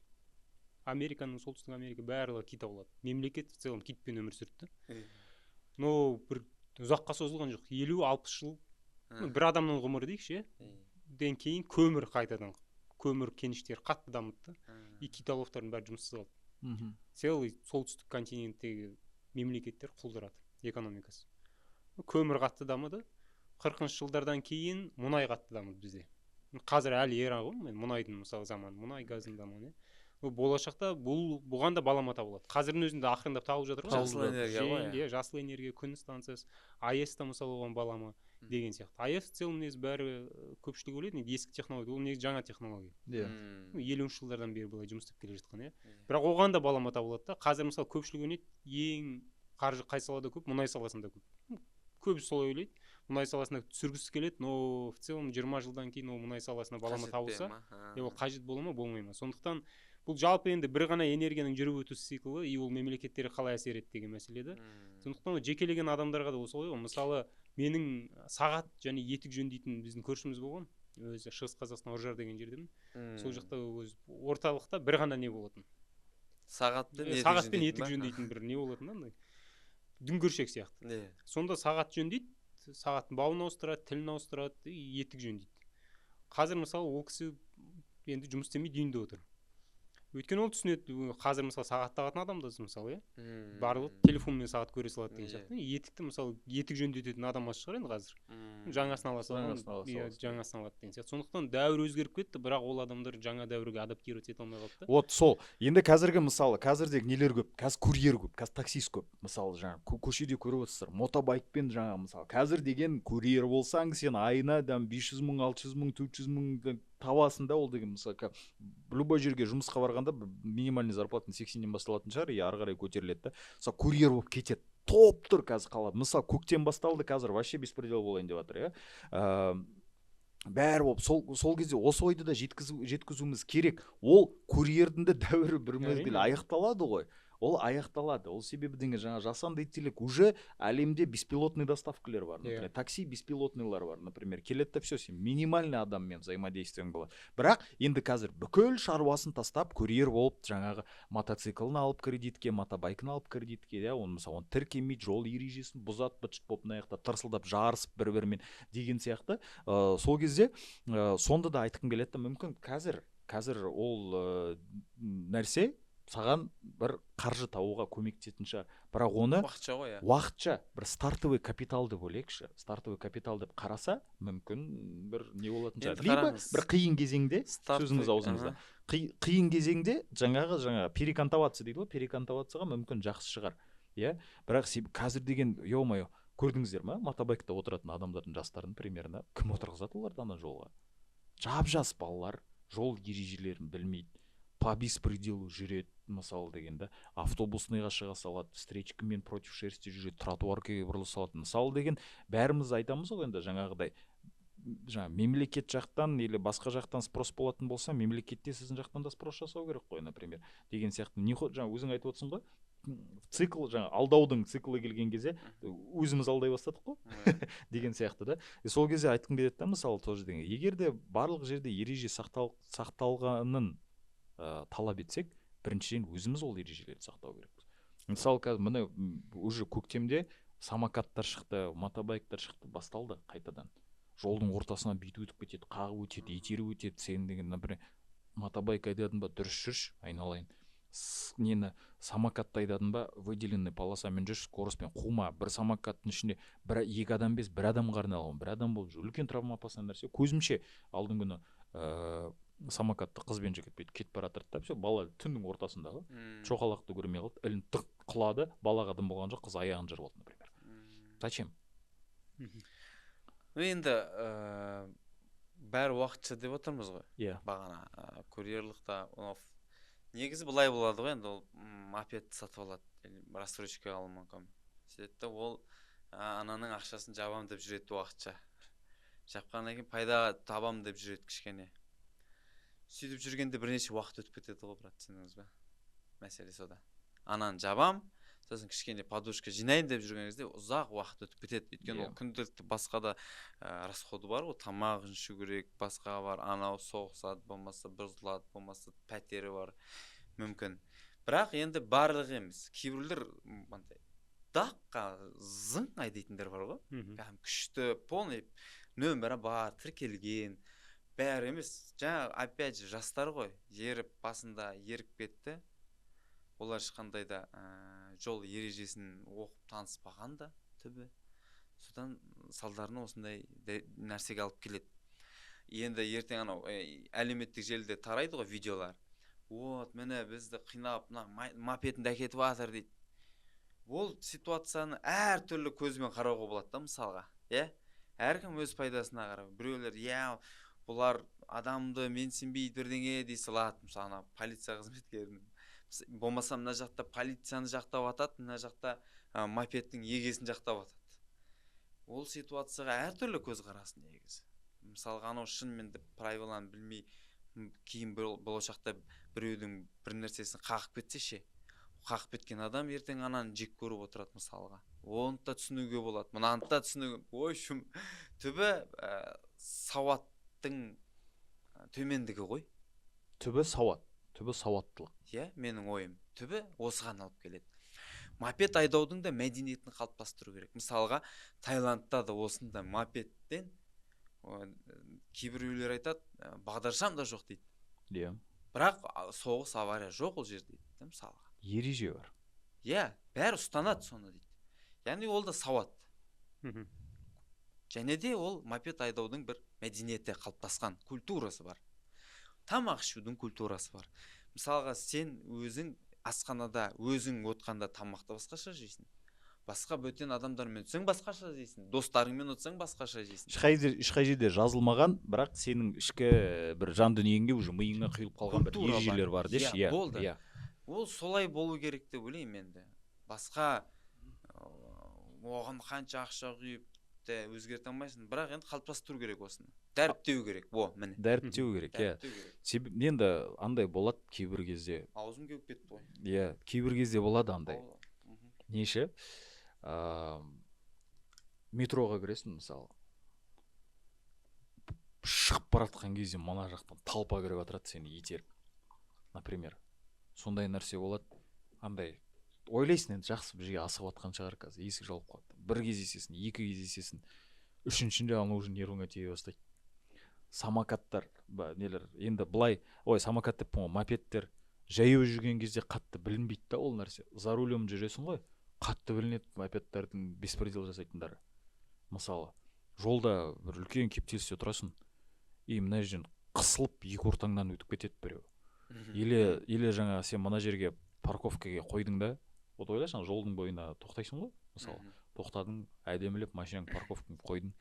Американың, солтүстік Америка барлығы кит аулады. Мемлекет в целом китпен өмір сүрді. Но бір ұзаққа созылған жоқ. 50-60 жыл бір адамның ғұмыры дейікші, ден кейін көмір қайтадан, көмір кеніштері қатты дамытты. И киталықтардың бәрі жұмыссыз қалды. Целый солтүстік континенттегі мемлекеттер құлдырады экономикасы. Көмір қатты дамыды. 40-шы жылдардан кейін мұнай қатты дамыды бізде. Қазір әлі эра ғой, мұнайдың мысалы заманы, мұнай газының заманы. Болашақта бұған да балама табылады. Қазірдің өзінде ақырындап табылып жатыр ғой. Жасыл энергия ғой. Жасыл энергия, күн станциясы, АЭС-та мысалы оған балама деген сияқты. АЭС в целом негізі бәрі көпшілік ойлайды, ескі технология, ол негізі жаңа технология. 50-ші жылдардан бері былай жұмыс істеп келе жатқан, бірақ оған да балама табылады да. Қазір мысалы көпшілік ойлайды, ең қаржы қай салада көп? Мұнай саласында көп. Көбісі солай ойлайды. Мұнай саласына түсіргісі келеді, но в целом 20 жылдан кейін ол мұнай саласына балама табылса, ол қажет бола ма, болмай ма. Сондықтан бұл жалпы енді бір ғана энергияның жүріп өту циклы, и ол мемлекеттері қалай әсер етеді деген мәселе де. Сондықтан жекелеген адамдарға да осы ғой. Мысалы, менің сағат және етік жөндейтін біздің көршіміз болған. Өзі Шығыс Қазақстан Ұржар деген жердемін. Сол жақта өз орталықта бір ғана не болатын. Сағат пен етік жөндейтін бір не болатын андай. Дүңгіршек сияқты. Сонда сағат жөндейді, сағаттың бауын ауыстырады, тілін ауыстырады, етік жөндейді. Қазір мысалы ол кісі енді жұмыс істемей үйінде отыр. Өйткені ол түсінеді, қазір мысалы сағат тағатын адамдыз мысалы, барлық телефонмен сағат көре салады деген сияқты. Етікті мысалы етік жөндететін адам аз шығар енді қазір. Жаңасын аласың, жаңасын алады деген сияқты. Сондықтан дәуір өзгеріп кетті, бірақ ол адамдар жаңа дәуірге адаптировать ете алмай қалды. Вот сол. Енді қазіргі мысалы, қазірдегі нелер көп, қазір курьер көп, қазір таксист көп. Мысалы, жаңа көшеде көріп отырсыздар, мотобайкпен жаңа мысалы, қазір деген курьер болсаң, сен айына 500 мың, 600 мың, 400 мың табасында ол деген мысалы любой жерге жұмысқа барғанда минимальный зарплатаның 80-нен басталатын шығар, и ары қарай көтеріледі да. Мысалы курьер болып кетеді. Топ тұр қазір қалады. Мысалы көктем басталды, қазір вообще беспредел болайын деп жатыр, бәрі болып сол кезде осы ойды да жеткізуіміз керек. Ол курьердің де дәуірі бір мезгіл аяқталады ғой. Ол аяқталады. Ол себебі деген жаңа жасанды интеллект уже әлемде беспилотный доставкалар бар. Например, такси беспилотныйлар бар. Например, келеді да все, сен минимальный адаммен взаимодействиең болады. Бірақ енді қазір бүкіл шаруасын тастап курьер болып жаңағы мотоциклін алып кредитке, мотобайкын алып кредитке, оны мысалы тіркемейді, жол ережесін бұзады, быт-шыт болып мына жақта тырсылдап жарысып бір-бірімен деген сияқты. Сол кезде сонда да айтқым келеді да, мүмкін қазір ол нәрсе саған бір қаржы табуға көмектесетін шығар. Бірақ оны уақытша бір стартовый капитал деп ойлайықшы. Стартовый капитал деп қараса, мүмкін бір не болатын шығар. Либо бір қиын кезеңде, сөзіңіз аузыңызда, қиын кезеңде жаңағы перекантоваться дейді ғой, перекантовацияға мүмкін жақсы шығар. Бірақ қазір деген, ё-моё, көрдіңіздер ма? Мотобайкта отыратын адамдардың жастарын примерно кім отырғызады оларды ана жолға? Жап-жас балалар жол ережелерін білмейді. По беспределу жүреді, мысалы дегенде, автобусныйға шыға салады, встречкамен против шерсти жүреді, тротуаркаға бұрыла салады. Мысалы деген бәріміз айтамыз ғой енді жаңағыдай, мемлекет жақтан или басқа жақтан спрос болатын болса, мемлекетте сіздің жақтан да спрос жасау керек қой, например, деген сияқты. Өзің айтып отырсың ғой, цикл, алдаудың циклы келген кезде өзіміз алдай бастадық қой деген сияқты да. Сол кезде айтқым келеді да, мысалы тоже деген, егер де барлық жерде ереже сақталғанын талап етсек, біріншіден өзіміз ол ережелерді сақтау керекпіз. Мысалы қазір міне уже көктемде самокаттар шықты, мотобайктар шықты, басталды қайтадан. жолдың ортасынан бүйтіп өтіп кетеді, қағып өтеді, итеріп өтеді. Сен деген например мотобайк айдадың ба, дұрыс жүрші, айналайын. Нені самокатты айдадың ба, выделенный полосамен жүрші, скоростьпен қума. Бір самокаттың ішінде екі адам емес, бір адамға арналған, бір адам болып жүр. Үлкен травма опасный нәрсе. Көзімше алдың күні самокатты қыз бен жігіт бүйтіп кетіп бара жатыр да, все, бала түннің ортасындағы шоқалақты көрмей қалды, ілін тық құлады, балаға дым болған жоқ, қыз аяғын жырып алды, например. Зачем? Енді бәрі уақытша деп отырмыз ғой. Иә. Бағана курьерлықта негізі былай болады ғой, енді ол мопед сатып алады, рассрочка алуы мүмкін. Сөйтті ол ананың ақшасын жабам деп жүреді уақытша. Жапқаннан кейін пайда табам деп жүреді кішкене. Сөйтіп жүргенде бірнеше уақыт өтіп кетеді ғой, брат, түсіндіңіз бе? Мәселе сода. Ананы жабам, сосын кішкене подушка жинайын деп жүрген кезде ұзақ уақыт өтіп кетеді. Өйткені ол күнделікті басқа да расходы бар ғой, тамақ ішу керек, басқа бар, анау соғысады, болмаса бұзылады, болмаса пәтері бар, мүмкін. Бірақ енді барлығы емес. Кейбіреулер даққа зың айдайтындар бар ғой. Күшті, полный нөмірі бар, тіркелген, бәрі емес. Жаңа опять же жастар ғой, еріп басында еріп кетті. Олар ешқандай да жол ережесін оқып таныспаған да түбі. Содан салдарына осындай нәрсеге алып келеді. Енді ертең анау әлеуметтік желіде тарайды ғой видеолар. Вот, міне бізді қинап, мопедін әкетіп жатыр дейді. Ол ситуацияны әр түрлі көзбен қарауға болады да, мысалға. Әркім өз пайдасына қарап. Біреулер, бұлар адамды менсінбейді бірдеңе дей салады, мысалы, полиция қызметкерінің. Болмаса мына жақта полицияны жақтап атады, мына жақта мопедтің егесін жақтап атады. Ол ситуацияға әр түрлі көз қарасын негізі. Мысалға анау шынымен де правиланы білмей, кейін болашақта біреудің бір нәрсесін қағып кетсе ше, қағып кеткен адам ертең ананы жек көріп отырады мысалға. Оны да түсінуге болады, мұнаны да түсінуге. Ой, шым, түбі сауаттың төмендігі ғой. Түбі сауат, түбі сауаттылық. Менің ойым. Түбі осыған алып келеді. Мопед айдаудың да мәдениетін қалыптастыру керек. Мысалға, Таиландта да осында мопедтен кейбіреулер айтады, бағдаршам да жоқ дейді. Бірақ соғыс, авария жоқ ол жерде дейді, мысалға. Ереже бар. Бәрі ұстанады соны дейді. Яғни ол да сауат. Және де ол мопед айдаудың бір мәдениеті қалыптасқан культурасы бар. Тамақ ішудің культурасы бар. Мысалға, сен өзің асханада, өзің отқанда тамақты басқаша жейсің. Басқа бөтен адамдармен өтсең басқаша жейсің. Достарыңмен өтсең басқаша жейсің. Ешқай жерде жазылмаған, бірақ сенің ішкі бір жан дүниеңде уже миыңа құйылып қалған бір ережелер бар деші. Болды. Ол солай болу керек деп ойлаймын енді. Басқа оған қанша ақша құйып те өзгерте алмайсың, бірақ енді қалыптастыру керек осыны. Дәріптеу керек. Міне. Дәріптеу керек, енді андай болады кейбір кезде. Аузым кеуіп кетті ғой. Кейбір кезде болады андай. Неше? Метроға кіресің, мысалы. Шығып баратқан кезде мына жақтан талпа кіріп отырады сені итеріп. Например. Сондай нәрсе болады. Андай ойлайсың енді жақсы бір жерге асығып атқан шығар қазір, есік жауып қалады. Бір кездесесің, екі кездесесің, үшіншінде ана уже нервыңа тие бастайды. Самокаттар, нелер, енді былай, самокат деп мопедтер жаяу жүрген кезде қатты білінбейді да ол нәрсе. За рулем жүресің ғой, қатты білінеді мопедтердің беспредел жасайтындары. Мысалы, жолда бір үлкен кептелісте тұрасың, мына жерден қысылып екі ортаңнан өтіп кетеді біреу. Или жаңа сен мына жерге парковкаға қойдың да, ойлайсың, жолдың бойына тоқтайсың ғой, мысалы, тоқтадың, әдемілеп машинаң парковкаға қойдың,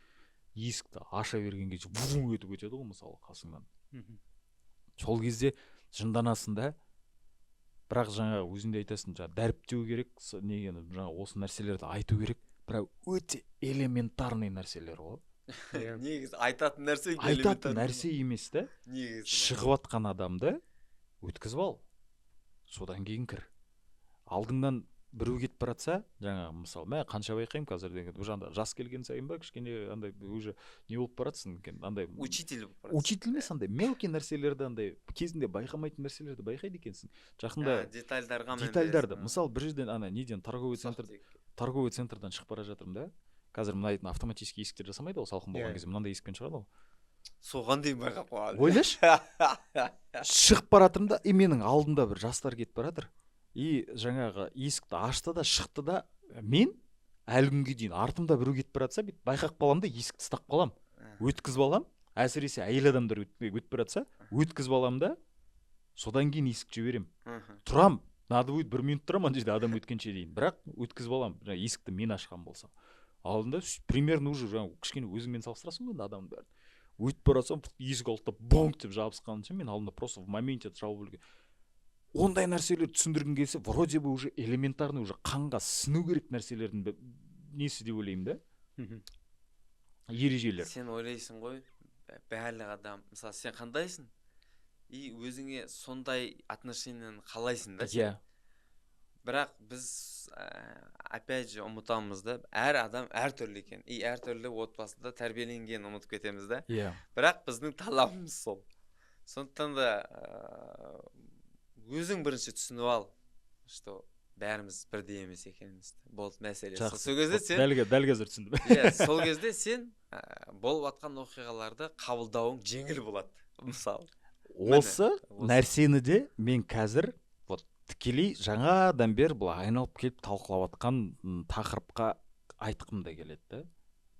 есікті аша берген кезде вуң өтіп өтеді ғой, мысалы, қасыңнан. Сол кезде жынданасың да, бірақ жаңа өзіңде айтасың, дәріптеу керек, жаңа осы нәрселерді айту керек, бірақ өте элементарный нәрселер ғой. Негізі айтатын нәрсе емес та, шығып атқан адамды өткізіп ал, содан кейін кір. Алдыңнан біреу кетіп баратса, жаңа мысалы, мен қанша байқаймын қазір деген, жас келген сайын ба, кішкене андай уже не болып баратсың, андай учитель болып баратсың. Учитель емес, андай мелкий нәрселерді, андай кезінде байқамайтын нәрселерді байқайды екенсің. Жақында детальдарды, мысалы, бір жерден неден торговый центрдан шығып бара жатырмын да, қазір мына автоматический есіктер жасамайды ғой, салқын болған Иә. кезде мынандай есікпен шығады ғой. соған дейін байқап қалған. Ойлашы, шығып баратырмын да, менің алдымда бір жастар кетіп баратыр. И жаңағы есікті ашты да шықты да, мен әлі күнге дейін артымда біреу кетіп баратса, бүйтіп байқап қаламын да есікті ұстап қаламын. Өткізіп алам, әсіресе әйел адамдар өтіп баратса, өткізіп алам да, содан кейін есік жіберем. Тұрам, надо будет 1 минут тұрам ана жерде адам өткенше дейін. Бірақ өткізіп алам, есікті мен ашқан болсам. Алдында примерно уже кішкене өзіңмен салыстырасың ғой адамның бәрін. Өтіп баратсам, есік алдында бонг деп жабысқанша мен алдында просто в моменте жауып өлген. Ондай нәрселер түсіндіргім келсе, вроде бы уже элементарный, уже қанға сіну керек нәрселердің несі деп ойлаймын да. Ережелер. Сен ойлайсың ғой, барлық адам, мысалы сен қандайсың? И өзіңе сондай отношениені қалайсың да сен? Бірақ біз опять же ұмытамыз да, әр адам әр түрлі екен. И әр түрлі отбасында тәрбиеленгенін ұмытып кетеміз да. Бірақ біздің талабымыз сол. Сондықтан да өзің бірінші түсініп ал, что бәріміз бірдей емес екеніміз. Болды мәселе. Сол кезде сен дәл қазір түсіндім. Иә, сол кезде сен болып жатқан оқиғаларды қабылдауың жеңіл болады. Мысалы. Осы нәрсені де мен қазір тікелей жаңадан бер былай айналып келіп талқылап жатқан тақырыпқа айтқым да келеді.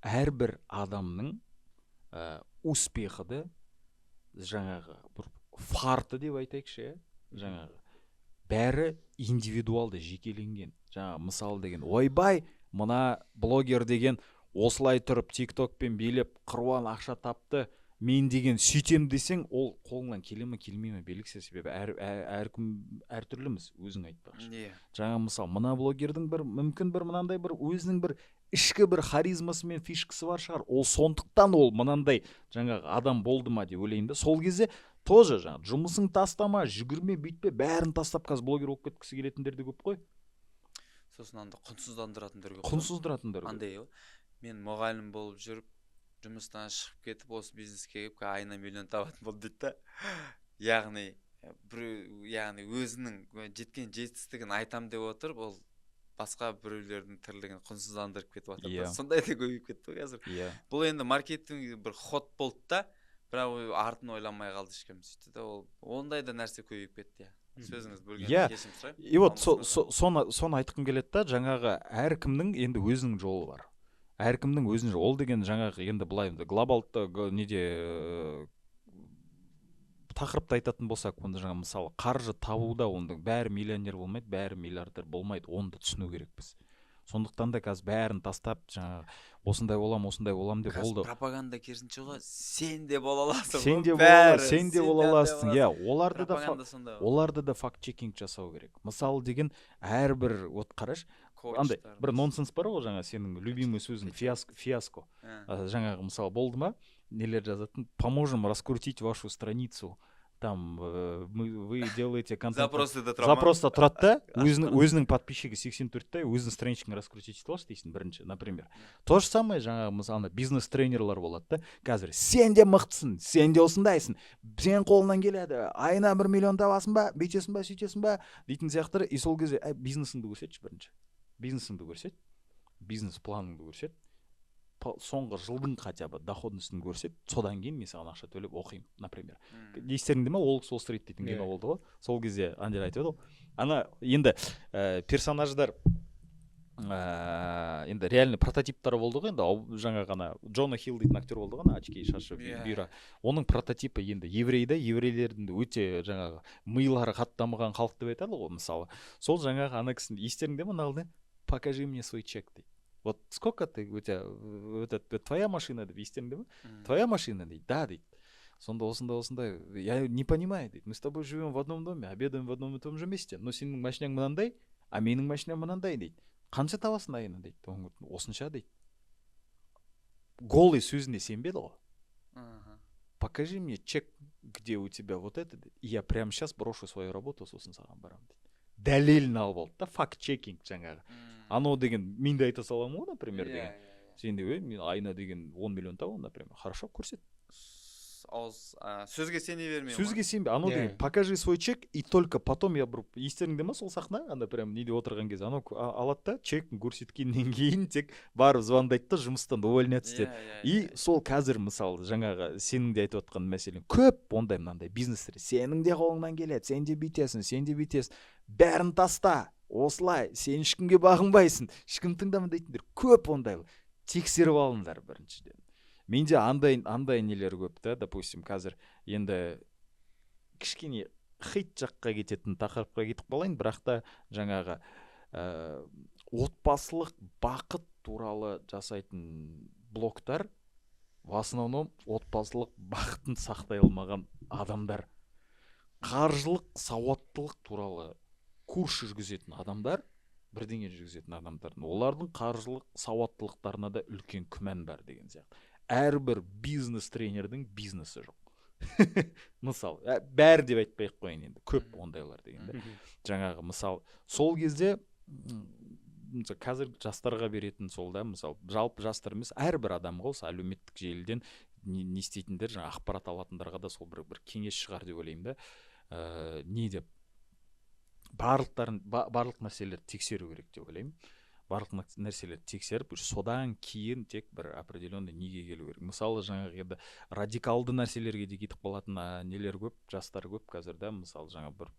Әрбір адамның успехы жаңағы бір фарты деп айтайықшы, жаңағы бәрі индивидуалды, жекеленген. Жаңағы мысал деген, ойбай, мына блогер деген осылай тұрып тиктокпен билеп қыруар ақша тапты, мен деген сөйтем десең, ол қолыңнан келе ме келмей ме белгісіз, себебі әркім әртүрліміз, өзің айтпақшы. Жаңа мысал, мына блогердің мүмкін бір мынандай бір өзінің бір ішкі бір харизмасы мен фишкасы бар шығар. Ол сондықтан ол мынандай жаңағы адам болды ма деп ойлаймын да. Сол кезде тоже жаңа жұмысын тастама, жүгірме, бүйтпе, бәрін тастап қазір блогер болып кеткісі келетіндер де көп қой. Сосын анда құнсызданdıратындар көп. Құнсыздыратындар көп. Андай мен мұғалім болып жүріп, жұмыстан шығып кетіп, осы бизнеске келіп, айына миллион табатын болды дейді да. Яғни өзінің жеткен жетістігін айтам деп отырып, ол басқа біреулердің тірлігін құнсыздандырып кетіп жатыр. Сондай да көбейіп кетті қазір. Бұл енді маркетинг бір ход болды да, бірақ артын ойламай қалды ешкім сөйтті да, ондай да нәрсе көбейіп кетті. Сөзіңіз бөлген кешім сұраймын. И вот соны айтқым келеді да, жаңағы әркімнің енді өзінің жолы бар. Әркімнің өзінің жолы. Ол деген жаңағы енді былай глобалды неде тақырыпты айтатын болсақ, онда жаңа мысалы қаржы табуда оның бәрі миллионер болмайды, бәрі миллиардер болмайды, оны да түсіну керекпіз. Сондықтан да қазір бәрін тастап, жаңағы осындай болам деп олды. Пропаганда керісінше ғой, сен де бола аласың. Сен де бола аласың. Иә, оларды да факт-чекинг жасау керек. Мысалы деген әрбір қараш, андай бір нонсенс бар ғой, жаңа сенің любимый сөзің фиаско. Жаңағы мысалы болды ма, нелер жазатын, поможем раскрутить вашу страницу. Там вы делаете контент. Запросты тұрады да, өзінің подписчигі 84-тай, өзінің страничканы раскрутить ете аласыз дейсің бірінші, например. То же самое жаңағы мысалы бизнес-тренерлар болады да. Қазір сен де мықтысың, сен де осындайсың, сен қолынан келеді, айына 1 миллион табасың ба, бүйтесің ба, сөйтесің ба дейтін сияқтар. И сол кезде бизнесіңді көрсетші бірінші. Бизнесіңді көрсет, бизнес-планыңды көрсет. Соңғы жылдың хотя бы доходностын көрсет, содан кейін мен саған ақша төлеп оқимын, например. Естеріңде ме, Уолл Стрит дейтін кино болды ғой. Сол кезде андер айтып еді ғой. Ана енді персонаждар енді реальный прототиптары болды ғой, енді жаңа ғана Джона Хилл дейтін актер болды ғой, очки, шашы, бұйра. Оның прототипі енді еврейді, еврейлердің өте жаңағы миылары қатты дамыған халық деп айтады ғой, мысалы. Сол жаңағы ана кісінің естеріңде ме, налды? Покажи мне свой чек дейді. Вот сколько ты, у тебя, твоя машина, дейді, естеріңде ме? Твоя машина, дейді, да, дейді. Сонда осындай, я не понимаю, дейді, мы с тобой живем в одном доме, обедаем в одном и том же месте, но сенің машинаң мынандай, а менің машинам мынандай, дейді. Қанша табасың айына, дейді. Осынша, дейді. Голый сөзіне сенбеді ғой. Покажи мне чек, где у тебя вот это, дейді. И я прямо сейчас брошу свою работу, сосын саған барам, дейді. Дәлелін алып алды да, факт-чекинг жаңағы. Анау деген мен де айта саламын ғой, например, деген. Сен де мен айына деген 10 миллион табамын, например. Хорошо, көрсет. сөзге сене бермей сөзге сенбе, анау деген покажи свой чек, и только потом я бір естеріңде ма сол сахна, анда прям неде отырған кезде анау алады да чекін көрсеткеннен кейін тек барып звондайды да жұмыстан увольняться етеді. И сол қазір мысалы жаңағы сенің де айтып отқан мәселең көп ондай мынандай бизнестер, сенің де қолыңнан келеді, сен де бүйтесің, бәрін таста, осылай, сен ешкімге бағынбайсың, ешкім тыңдама дейтіндер көп ондай. Тексеріп алыңдар біріншіден. Менде андай нелер көп та, допустим, қазір енді кішкене хит жаққа кететін тақырыпқа кетіп қалайын, бірақ та жаңағы отбасылық бақыт туралы жасайтын блогтар в основном отбасылық бақытын сақтай алмаған адамдар. Қаржылық сауаттылық туралы курс жүргізетін адамдар, бірдеңе жүргізетін адамдар, олардың қаржылық сауаттылықтарына да үлкен күмән бар деген сияқты. Әрбір бизнес тренердің бизнесі жоқ. Мысал, бәрі деп айтпай қойын енді, көп ондайлар дегенде. Жаңағы мысал, сол кезде қазір жастарға беретін сол да, мысал, жалпы жастар емес, әрбір адамға осы әлеуметтік желіден не істейтіндер, жаңа ақпарат алатындарға да сол бір кеңес шығар деп ойлаймын да. Не деп барлық нәрселерді тексеру керек деп ойлаймын. Барлық нәрселерді тексеріп, содан кейін тек бір определенный неге келу керек. Мысалы, жаңағы радикалды нәрселерге де кетіп қалатын нелер көп, жастар көп қазір да, мысалы, жаңа бір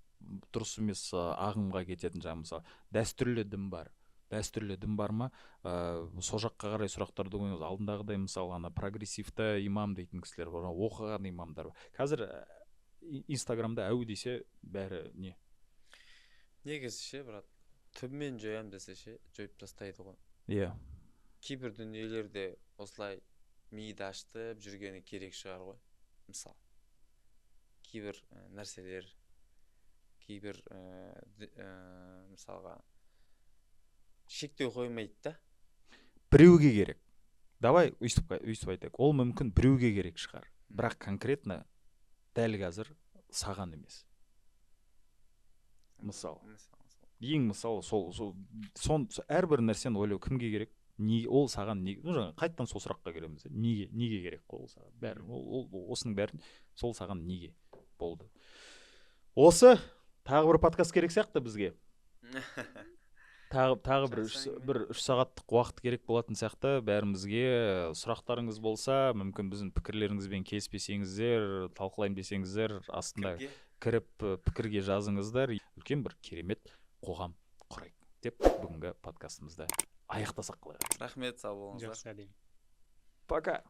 дұрыс емес ағымға кететін, жаңа мысалы, дәстүрлі дін бар. Дәстүрлі дін бар ма? Сол жаққа қарай сұрақтарды қойыңыз. Алдындағыдай мысалы, ана прогрессивті имам дейтін кісілер бар, оқыған имамдар бар. Қазір Инстаграмда әу десе бәрі не? Негізі ше, брат, түбімен жоям десе ше, жойып тастайды ғой. Иә. Кейбір дүниелерде осылай миды ашытып жүргені керек шығар ғой. Мысал, кейбір нәрселер, кейбір мысалға шектеу қоймайды да. Біреуге керек. Давай өйстіп айтайық. Ол мүмкін біреуге керек шығар. Бірақ конкретно дәл қазір саған емес. Мысал. Ең мысалы сол әрбір нәрсені ойлау кімге керек? Ол саған неге? Қайттан сол сұраққа келеміз. Неге керек ол саған? Бәрі осының бәрін сол саған неге болды? Осы тағы бір подкаст керек сияқты бізге. Тағы бір 3 сағаттық уақыт керек болатын сияқты. Бәрімізге сұрақтарыңыз болса, мүмкін біздің пікірлеріңізбен келіспесеңіздер, талқылайын десеңіздер, астында кіріп пікірге жазыңыздар. Үлкен бір керемет қоғам құрайық деп бүгінгі подкастымызды аяқтасақ қалай? Рахмет, сау болыңыздар. Жақсы, әлем. Пока.